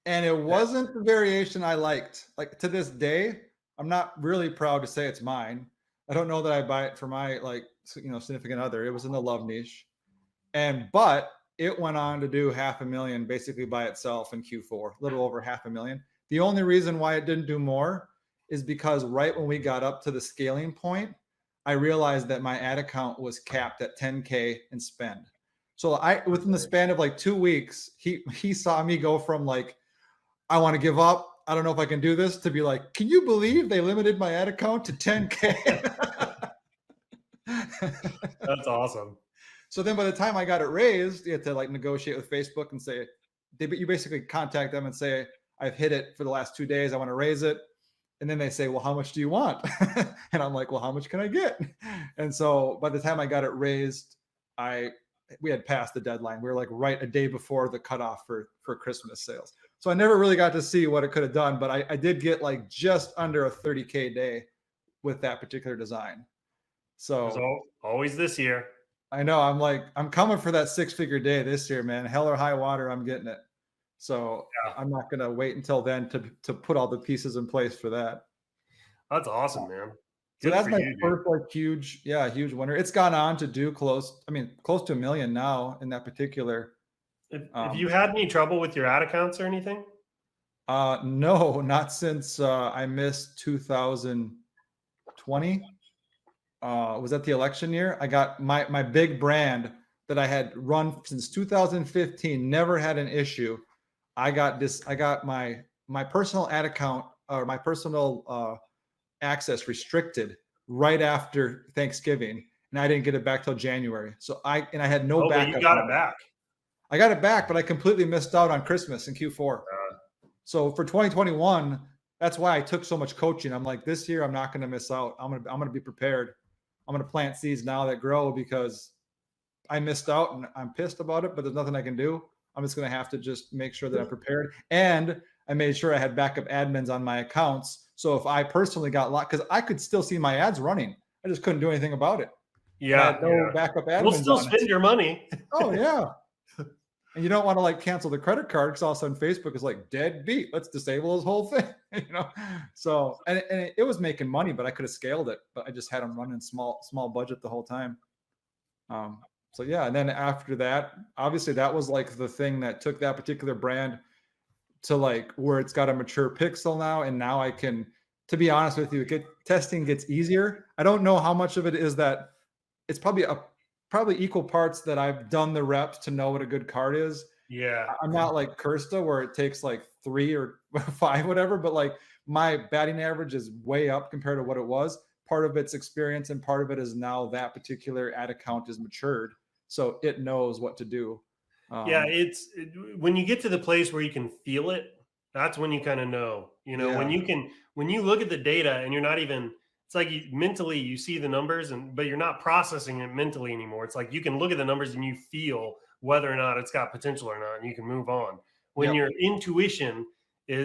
And it wasn't the variation I liked. Like to this day, I'm not really proud to say it's mine. I don't know that I buy it for my significant other. It was in the love niche. But it went on to do $500,000 basically by itself in Q4, a little over $500,000. The only reason why it didn't do more is because right when we got up to the scaling point, I realized that my ad account was capped at 10K in spend. So within the span of like 2 weeks, he saw me go from like, I want to give up, I don't know if I can do this, to be like, can you believe they limited my ad account to 10K? That's awesome. So then by the time I got it raised, you had to like negotiate with Facebook and say, you basically contact them and say, I've hit it for the last 2 days, I want to raise it. And then they say, well, how much do you want? And I'm like, well, how much can I get? And so by the time I got it raised, we had passed the deadline. We were like right a day before the cutoff for Christmas sales. So I never really got to see what it could have done, but I did get like just under a 30K day with that particular design. So always this year. I know I'm coming for that 6-figure day this year, man. Hell or high water, I'm getting it. So yeah. I'm not going to wait until then to put all the pieces in place for that. That's awesome, man. So that's my first like huge winner. It's gone on to do close to $1 million now in that particular. Have you had any trouble with your ad accounts or anything? No, not since I missed 2020. Was that the election year? I got my big brand that I had run since 2015, never had an issue. I got my personal ad account or my personal access restricted right after Thanksgiving, and I didn't get it back till January. So I had no backup. You got it back. I got it back, but I completely missed out on Christmas in Q4. So for 2021, that's why I took so much coaching. I'm like, this year I'm not going to miss out. I'm going to be prepared. I'm going to plant seeds now that grow because I missed out and I'm pissed about it, but there's nothing I can do. I'm just going to have to just make sure that I'm prepared. And I made sure I had backup admins on my accounts. So if I personally got locked, because I could still see my ads running, I just couldn't do anything about it. Yeah. No backup admins. We'll still spend your money. Oh yeah. And you don't want to like cancel the credit card because all of a sudden Facebook is like dead beat. Let's disable his whole thing. So and it was making money, but I could have scaled it, but I just had them running small budget the whole time. So yeah, and then after that, obviously that was like the thing that took that particular brand to like where it's got a mature pixel now, and now I can, to be honest with you, testing gets easier. I don't know how much of it is that it's probably equal parts that I've done the reps to know what a good card is. Yeah. I'm not like Crista where it takes like 3 or 5, whatever, but like my batting average is way up compared to what it was. Part of it's experience and part of it is now that particular ad account is matured. So it knows what to do. Yeah. When you get to the place where you can feel it, that's when you kind of know, when you look at the data and you're not even, it's like mentally you see the numbers but you're not processing it mentally anymore. It's like you can look at the numbers and you feel whether or not it's got potential or not, and you can move on. When your intuition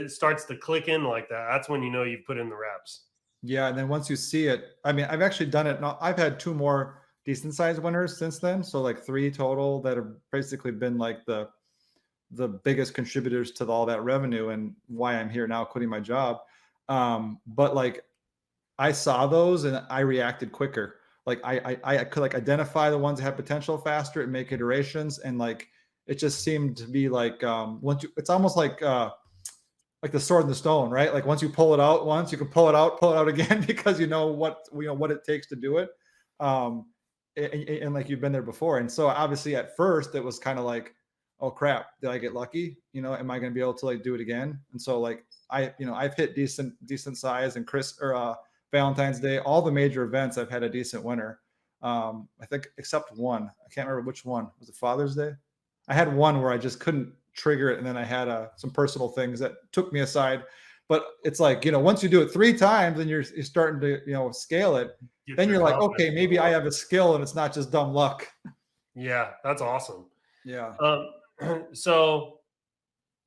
starts to click in like that, that's when you've put in the reps. Yeah, and then once you see it, I mean, I've actually done it. Now, I've had 2 more decent sized winners since then, so like 3 total that have basically been like the biggest contributors to all that revenue and why I'm here now, quitting my job. But like, I saw those and I reacted quicker. Like I could like identify the ones that have potential faster and make iterations. And like, it just seemed to be like, it's almost like the sword and the stone, right? Like once you pull it out once, you can pull it out again because you know what it takes to do it. And like you've been there before. And so obviously at first it was kind of like, oh crap, did I get lucky? Am I going to be able to like do it again? And so like I've hit decent size and Crist or Valentine's Day, all the major events, I've had a decent winner. I think except one. I can't remember which one. Was it Father's Day? I had one where I just couldn't trigger it, and then I had some personal things that took me aside. But it's like, once you do it 3 times and you're starting to scale it, then you're like, okay, maybe I have a skill and it's not just dumb luck. Yeah, that's awesome. Yeah. So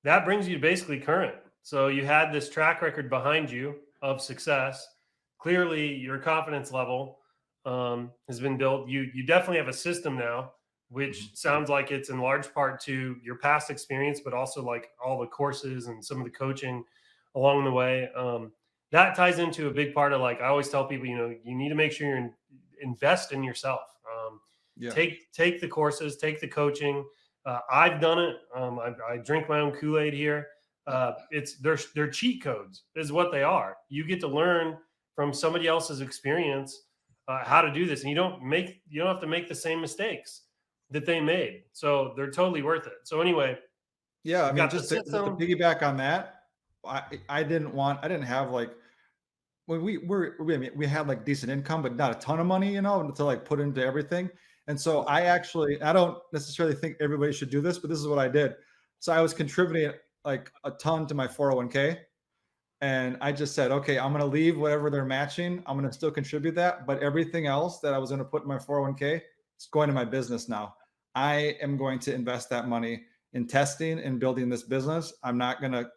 that brings you basically current. So you had this track record behind you of success. Clearly, your confidence level has been built. You definitely have a system now, which sounds like it's in large part to your past experience, but also like all the courses and some of the coaching along the way. That ties into a big part of like, I always tell people, you need to make sure you invest in yourself. Take the courses, take the coaching. I've done it. I drink my own Kool-Aid here. They're cheat codes is what they are. You get to learn from somebody else's experience how to do this, and you don't have to make the same mistakes that they made. So they're totally worth it. So anyway, yeah, I mean, just to piggyback on that, I didn't have like, when we had like decent income, but not a ton of money, to like put into everything. And so I don't necessarily think everybody should do this, but this is what I did. So I was contributing like a ton to my 401k. And I just said, okay, I'm going to leave whatever they're matching. I'm going to still contribute that, but everything else that I was going to put in my 401k, it's going to my business now. I am going to invest that money in testing and building this business. I'm not going to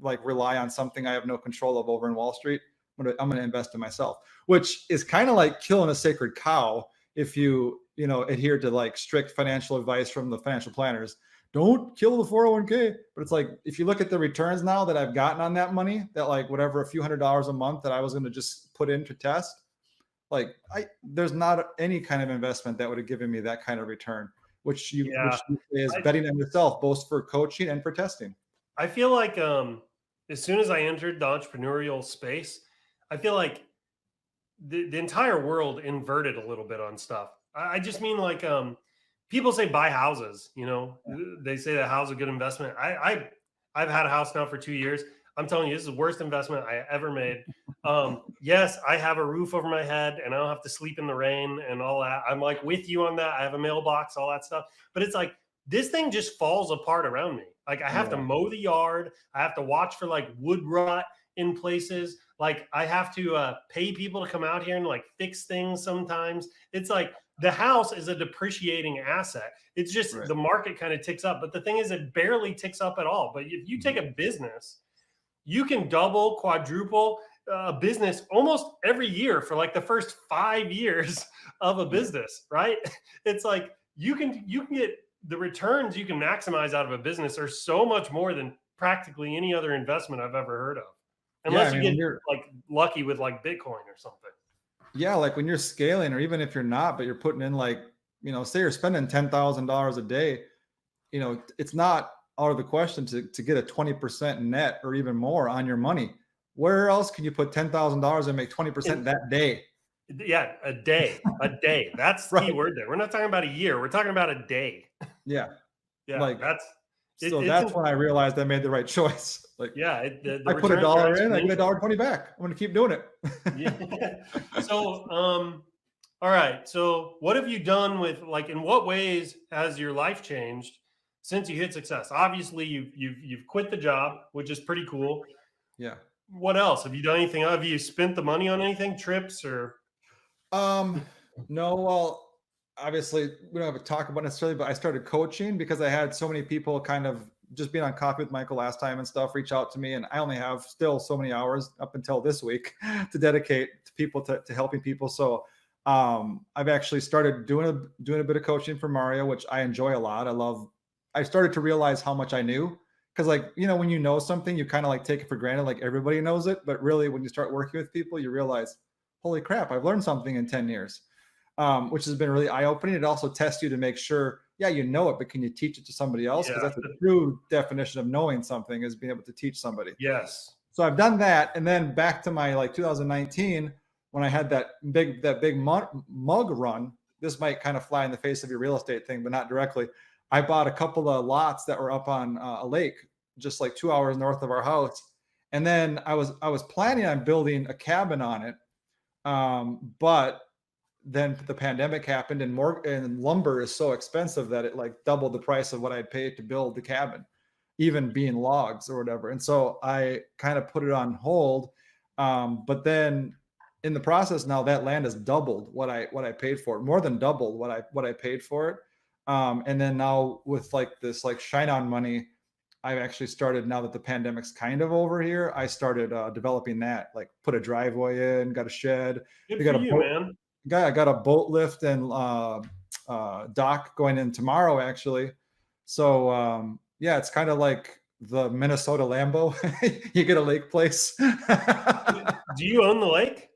like rely on something I have no control of over in Wall Street. I'm going to invest in myself, which is kind of like killing a sacred cow if you adhere to like strict financial advice from the financial planners. Don't kill the 401k. But it's like, if you look at the returns now that I've gotten on that money, that like whatever, a few $100s a month that I was going to just put in to test, like there's not any kind of investment that would have given me that kind of return, which you say is betting on yourself, both for coaching and for testing. I feel like as soon as I entered the entrepreneurial space, I feel like the entire world inverted a little bit on stuff. I just mean like people say buy houses, they say that house is a good investment. I've had a house now for 2 years. I'm telling you, this is the worst investment I ever made. Yes, I have a roof over my head and I don't have to sleep in the rain and all that. I'm like with you on that. I have a mailbox, all that stuff. But it's like, this thing just falls apart around me. Like I have to mow the yard. I have to watch for like wood rot in places. Like I have to pay people to come out here and like fix things sometimes. It's like the house is a depreciating asset. It's just the market kind of ticks up. But the thing is, it barely ticks up at all. But if you take a business, you can double, quadruple a business almost every year for like the first 5 years of a business, right? It's like you can get the returns you can maximize out of a business are so much more than practically any other investment I've ever heard of. Unless you get like lucky with like Bitcoin or something. Yeah, like when you're scaling, or even if you're not, but you're putting in like, say you're spending $10,000 a day, it's not out of the question to get a 20% net or even more on your money. Where else can you put $10,000 and make 20% that day? Yeah, a day. That's the key word there. We're not talking about a year. We're talking about a day. Yeah. Yeah, like that's when I realized I made the right choice. Like, yeah, I put $1 in, I get $1.20 back. I'm going to keep doing it. Yeah. So, all right. So what have you done with, like, in what ways has your life changed since you hit success? Obviously you've quit the job, which is pretty cool. Yeah. What else? Have you done anything? Have you spent the money on anything, trips or? No, well, obviously we don't have to talk about necessarily, but I started coaching because I had so many people kind of just being on Coffee with Michael last time and stuff reach out to me. And I only have still so many hours up until this week to dedicate to people, to helping people. So I've actually started doing a bit of coaching for Mario, which I enjoy a lot. I started to realize how much I knew. Cause like, when you know something, you kind of like take it for granted, like everybody knows it. But really when you start working with people, you realize, holy crap, I've learned something in 10 years. Which has been really eye-opening. It also tests you to make sure, you know it, but can you teach it to somebody else? Because that's the true definition of knowing something, is being able to teach somebody. Yes. So I've done that. And then back to my like 2019, when I had that big mug run, this might kind of fly in the face of your real estate thing, but not directly. I bought a couple of lots that were up on a lake, just like 2 hours north of our house. And then I was planning on building a cabin on it. But then the pandemic happened, and lumber is so expensive that it like doubled the price of what I'd paid to build the cabin, even being logs or whatever. And so I kind of put it on hold. But then in the process now, that land has doubled what I paid for it, more than doubled what I paid for it. And then now with like this like ShineOn money, I've actually started, now that the pandemic's kind of over here, I started developing that, like put a driveway in, got a shed. Good for you, man. I got a boat lift and dock going in tomorrow, actually. So yeah, it's kind of like the Minnesota Lambo. You get a lake place. Do you own the lake?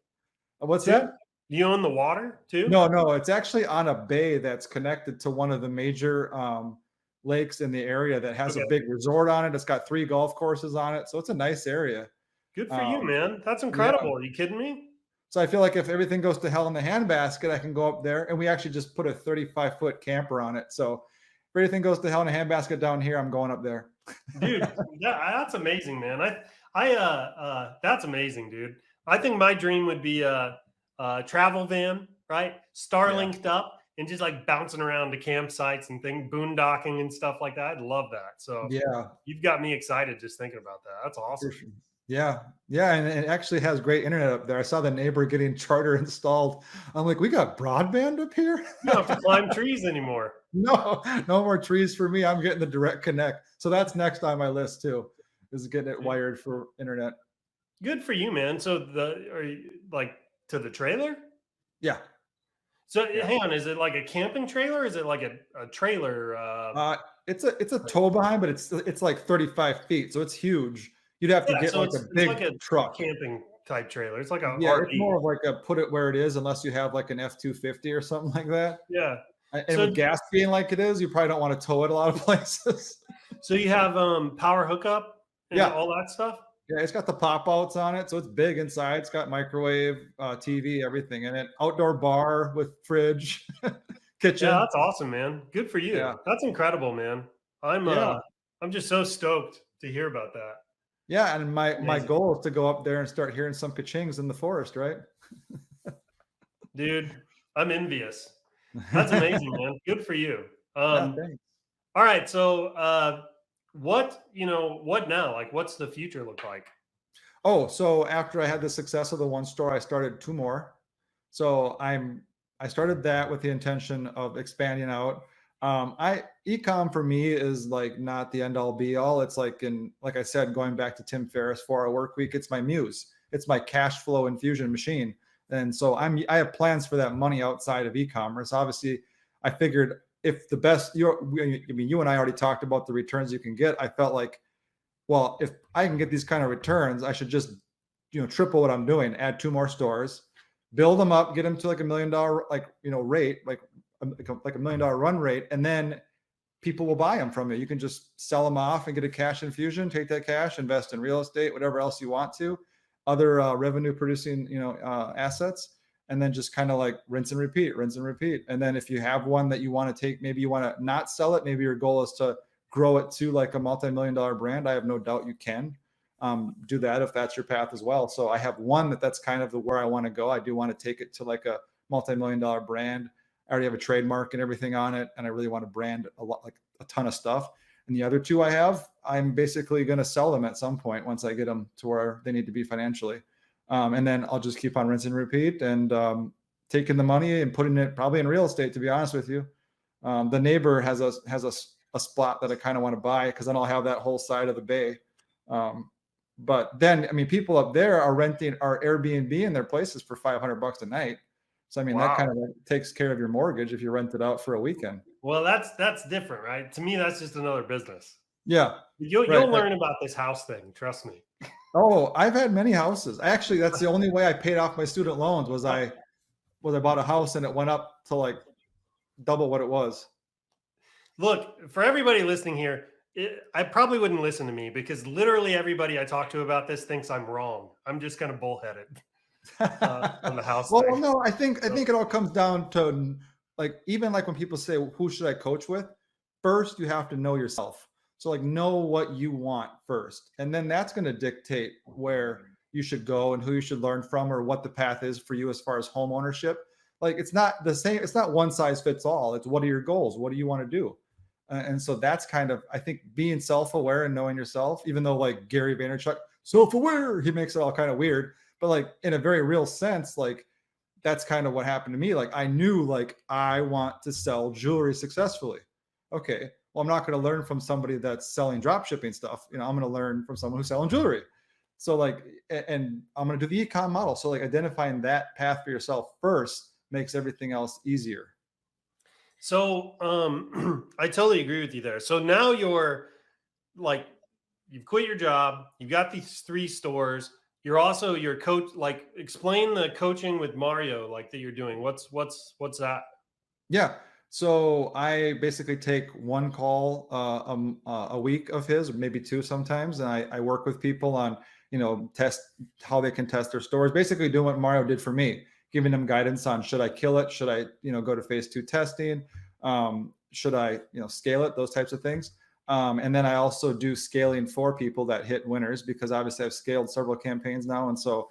What's that? Do you own the water too? No, it's actually on a bay that's connected to one of the major lakes in the area that has Okay. a big resort on it. It's got 3 golf courses on it. So it's a nice area. Good for you, man. That's Yeah. incredible. Are you kidding me? So I feel like if everything goes to hell in the handbasket, I can go up there, and we actually just put a 35-foot camper on it. So if everything goes to hell in a handbasket down here, I'm going up there. Dude, that's amazing, man. That's amazing, dude. I think my dream would be a travel van, right? Starlinked up and just like bouncing around to campsites and boondocking and stuff like that. I'd love that. So Yeah. you've got me excited just thinking about that. That's awesome. Yeah. Yeah. And it actually has great internet up there. I saw the neighbor getting charter installed. I'm like, we got broadband up here? You don't have to climb trees anymore. No more trees for me. I'm getting the direct connect. So that's next on my list too, is getting it wired for internet. Good for you, man. So are you like to the trailer? Yeah. So hang on, is it like a camping trailer? Or is it like a trailer? It's a tow behind, but it's like 35 feet. So it's huge. You'd have to get like a big truck. Camping type trailer. It's like a yeah, RV. it's more of like a put it where it is, unless you have like an F-250 or something like that. Yeah. And with gas being like it is, you probably don't want to tow it a lot of places. So you have power hookup and all that stuff? Yeah, it's got the pop outs on it, so it's big inside. It's got microwave, TV, everything in it. Outdoor bar with fridge, kitchen. Yeah, that's awesome, man. Good for you. Yeah. That's incredible, man. I'm just so stoked to hear about that. Yeah, and my goal is to go up there and start hearing some ka-chings in the forest, right? Dude, I'm envious. That's amazing, man. Good for you. Yeah, thanks. All right, so what now? Like, what's the future look like? Oh, so after I had the success of the one store, I started 2 more. So I started that with the intention of expanding out. Ecom for me is like not the end all be all. It's like I said, going back to Tim Ferriss, 4-hour work week, it's my muse. It's my cash flow infusion machine. And so I have plans for that money outside of e-commerce. Obviously, I figured if the best, you and I already talked about the returns you can get. I felt like, well, if I can get these kind of returns, I should just, triple what I'm doing, add 2 more stores, build them up, get them to like $1 million, rate, like a $1 million run rate. And then people will buy them from you. You can just sell them off and get a cash infusion, take that cash, invest in real estate, whatever else you want to, other revenue producing, assets, and then just kind of like rinse and repeat. And then if you have one that you want to take, maybe you want to not sell it. Maybe your goal is to grow it to like a multi-million-dollar brand. I have no doubt you can do that if that's your path as well. So I have one that's kind of where I want to go. I do want to take it to like a multi-million-dollar brand. I already have a trademark and everything on it, and I really want to brand a lot, like a ton of stuff. And the other 2 I have, I'm basically going to sell them at some point once I get them to where they need to be financially. And then I'll just keep on rinse and repeat and taking the money and putting it probably in real estate, to be honest with you. The neighbor has a spot that I kind of want to buy, because then I'll have that whole side of the bay. But then, people up there are renting our Airbnb in their places for $500 a night. So, that kind of takes care of your mortgage if you rent it out for a weekend. Well, that's different, right? To me, that's just another business. Yeah. You'll learn about this house thing. Trust me. Oh, I've had many houses. Actually, that's the only way I paid off my student loans was I bought a house and it went up to like double what it was. Look, for everybody listening here, I probably wouldn't listen to me, because literally everybody I talk to about this thinks I'm wrong. I'm just kind of bullheaded on the house. Well, no, I think it all comes down to even when people say, who should I coach with? First, you have to know yourself. So know what you want first. And then that's going to dictate where you should go and who you should learn from, or what the path is for you as far as home ownership. It's not the same. It's not one size fits all. It's what are your goals? What do you want to do? And so that's kind of, I think, being self-aware and knowing yourself, even though Gary Vaynerchuk, self-aware, he makes it all kind of weird, but in a very real sense, that's kind of what happened to me. I knew I want to sell jewelry successfully. Okay. Well, I'm not going to learn from somebody that's selling drop shipping stuff. I'm going to learn from someone who's selling jewelry. So and I'm going to do the e-com model. So identifying that path for yourself first makes everything else easier. So I totally agree with you there. So now you're you've quit your job, you've got these 3 stores. You're also your coach. Explain the coaching with Mario that you're doing. What's that? Yeah. So I basically take one call a week of his, or maybe two sometimes, and I work with people on, test how they can test their stores. Basically, doing what Mario did for me, giving them guidance on should I kill it, should I go to phase 2 testing, should I scale it, those types of things. And then I also do scaling for people that hit winners, because obviously I've scaled several campaigns now, and so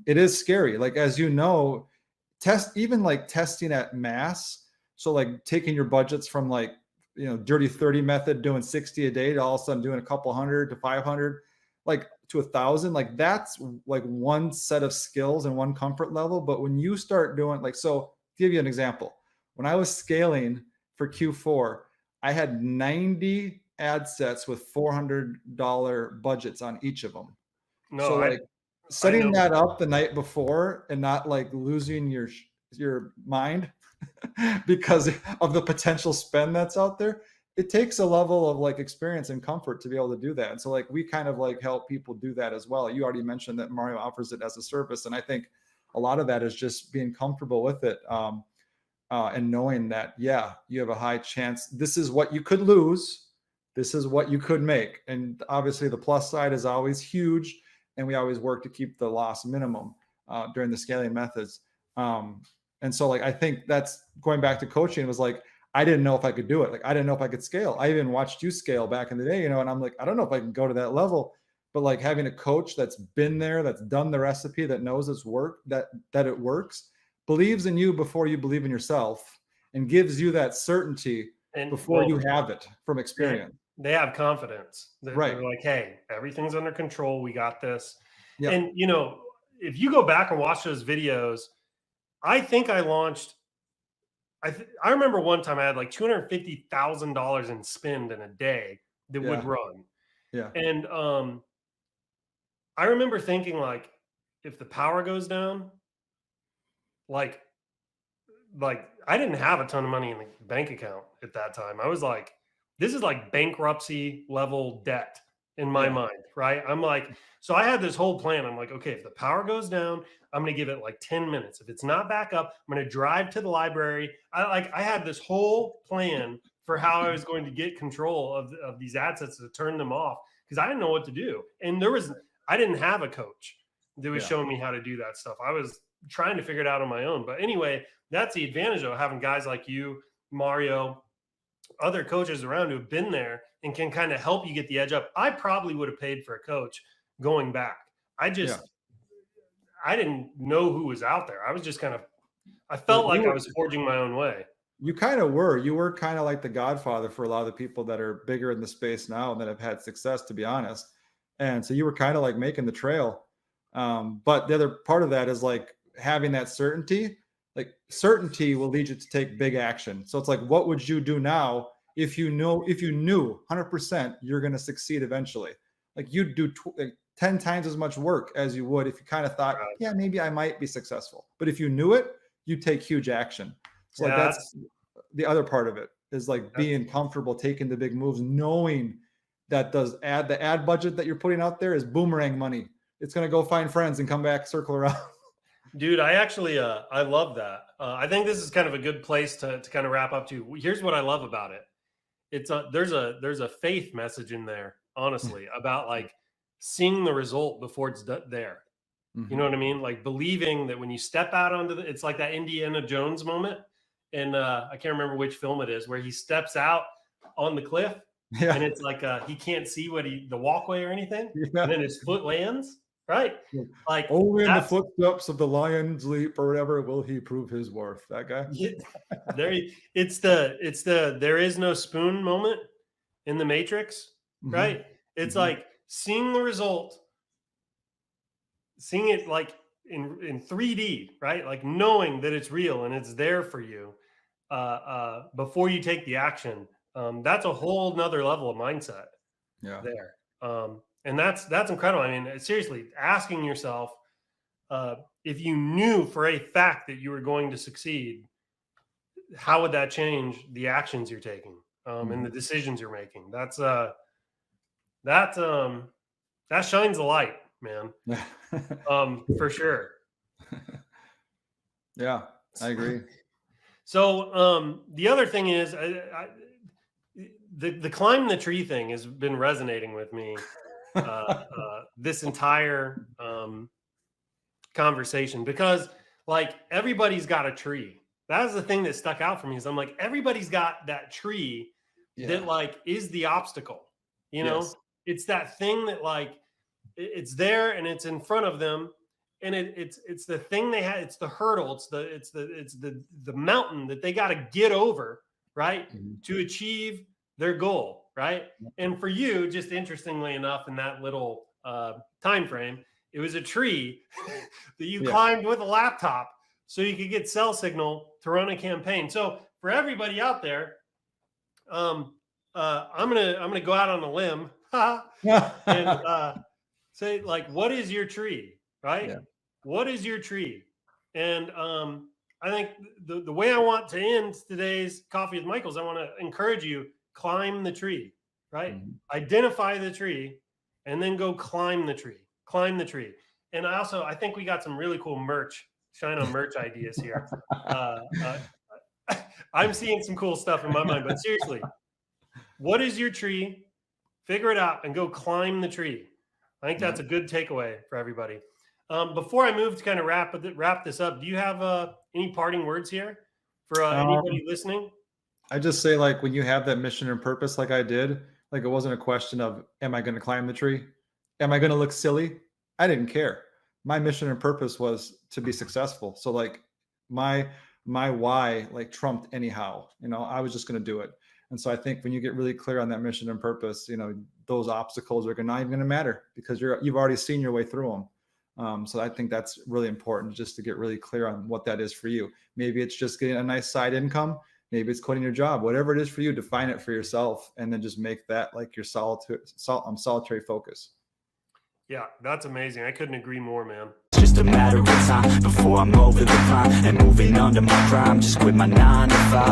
it is scary. Like, as even like testing at mass. So like taking your budgets from like, dirty 30 method, doing 60 a day, to all of a sudden doing a couple hundred to 500, like to 1,000, like that's like one set of skills and one comfort level. But when you start doing like, so to give you an example, when I was scaling for Q4, I had 90 ad sets with $400 budgets on each of them. No, So I like setting know. that up the night before and not like losing your mind because of the potential spend that's out there, it takes a level of like experience and comfort to be able to do that. And so like we kind of like help people do that as well. You already mentioned that Mario offers it as a service, and I think a lot of that is just being comfortable with it, and knowing that, yeah, you have a high chance. This is what you could lose. This is what you could make. And obviously the plus side is always huge, and we always work to keep the loss minimum during the scaling methods. And so like, I think that's going back to coaching, was like, I didn't know if I could do it. Like, I didn't know if I could scale. I even watched you scale back in the day, and I'm like, I don't know if I can go to that level. But like having a coach that's been there, that's done the recipe, that knows it's that it works, believes in you before you believe in yourself, and gives you that certainty before you have it from experience. They have confidence. Right. They're like, hey, everything's under control. We got this. Yep. And, if you go back and watch those videos, I think I launched, I remember one time I had like $250,000 in spend in a day that would run. Yeah. And I remember thinking, like, if the power goes down, like I didn't have a ton of money in the bank account at that time. I was like, this is like bankruptcy level debt in my mind, right? I'm like, so I had this whole plan. I'm like, okay, if the power goes down, I'm going to give it like 10 minutes. If it's not back up, I'm going to drive to the library. I had this whole plan for how I was going to get control of these ad sets, to turn them off, because I didn't know what to do. And I didn't have a coach that was showing me how to do that stuff. I was trying to figure it out on my own. But anyway, that's the advantage of having guys like you, Mario, other coaches around who have been there and can kind of help you get the edge up. I probably would have paid for a coach going back. I didn't know who was out there. I was just I felt like I was forging my own way. You kind of were. You were kind of like the godfather for a lot of the people that are bigger in the space now and that have had success, to be honest. And so you were kind of like making the trail. But the other part of that is like having that certainty. Like, certainty will lead you to take big action. So it's like, what would you do now if you knew 100% you're going to succeed eventually? Like, you'd do 10 times as much work as you would if you kind of thought, yeah, maybe I might be successful. But if you knew it, you take huge action. So like that's the other part of it, is like being comfortable taking the big moves, knowing that the ad budget that you're putting out there is boomerang money. It's going to go find friends and come back, circle around. Dude, I actually, I love that. I think this is kind of a good place to kind of wrap up to. Here's what I love about it. It's there's a faith message in there, honestly, about like seeing the result before it's there. You know what I mean? Like believing that when you step out onto it's like that Indiana Jones moment. And I can't remember which film it is, where he steps out on the cliff and it's like he can't see the walkway or anything. And then his foot lands. Right. Like, only in the footsteps of the lion's leap or whatever will he prove his worth. That guy. It's the there is no spoon moment in the Matrix. Right. It's like seeing the result, seeing it like in 3D, right? Like knowing that it's real and it's there for you before you take the action. That's a whole nother level of mindset. Yeah. There. And that's incredible. I mean, seriously, asking yourself, if you knew for a fact that you were going to succeed, how would that change the actions you're taking and the decisions you're making? That shines a light, man. For sure. Yeah, I agree. So the other thing is the climb the tree thing has been resonating with me this entire conversation, because like everybody's got a tree. That was the thing that stuck out for me, is I'm like, everybody's got that tree that like is the obstacle, you know. It's that thing that like it's there and it's in front of them, and it's the thing they had, it's the hurdle, it's the mountain that they got to get over, right, to achieve their goal, right? And for you, just interestingly enough, in that little time frame, it was a tree that you climbed with a laptop so you could get cell signal to run a campaign. So for everybody out there, I'm gonna go out on a limb and say, like, what is your tree, right? What is your tree? And I think the way I want to end today's Coffee with Michaels, I want to encourage you, climb the tree, right? Identify the tree and then go climb the tree. Climb the tree. And I think we got some really cool merch, ShineOn merch ideas here. I'm seeing some cool stuff in my mind, but seriously, what is your tree? Figure it out and go climb the tree. I think that's a good takeaway for everybody. Before I move to kind of wrap this up, do you have any parting words here for anybody listening? I just say, like, when you have that mission and purpose, like I did, like, it wasn't a question of, am I going to climb the tree? Am I going to look silly? I didn't care. My mission and purpose was to be successful. So like my why like trumped anyhow, you know, I was just going to do it. And so I think when you get really clear on that mission and purpose, you know, those obstacles are not even going to matter, because you've already seen your way through them. So I think that's really important, just to get really clear on what that is for you. Maybe it's just getting a nice side income. Maybe it's quitting your job. Whatever it is for you, define it for yourself, and then just make that like your solitary focus. Yeah, that's amazing. I couldn't agree more, man. It's just a matter of time before I'm over the climb and moving under my prime. Just quit my 9 to 5.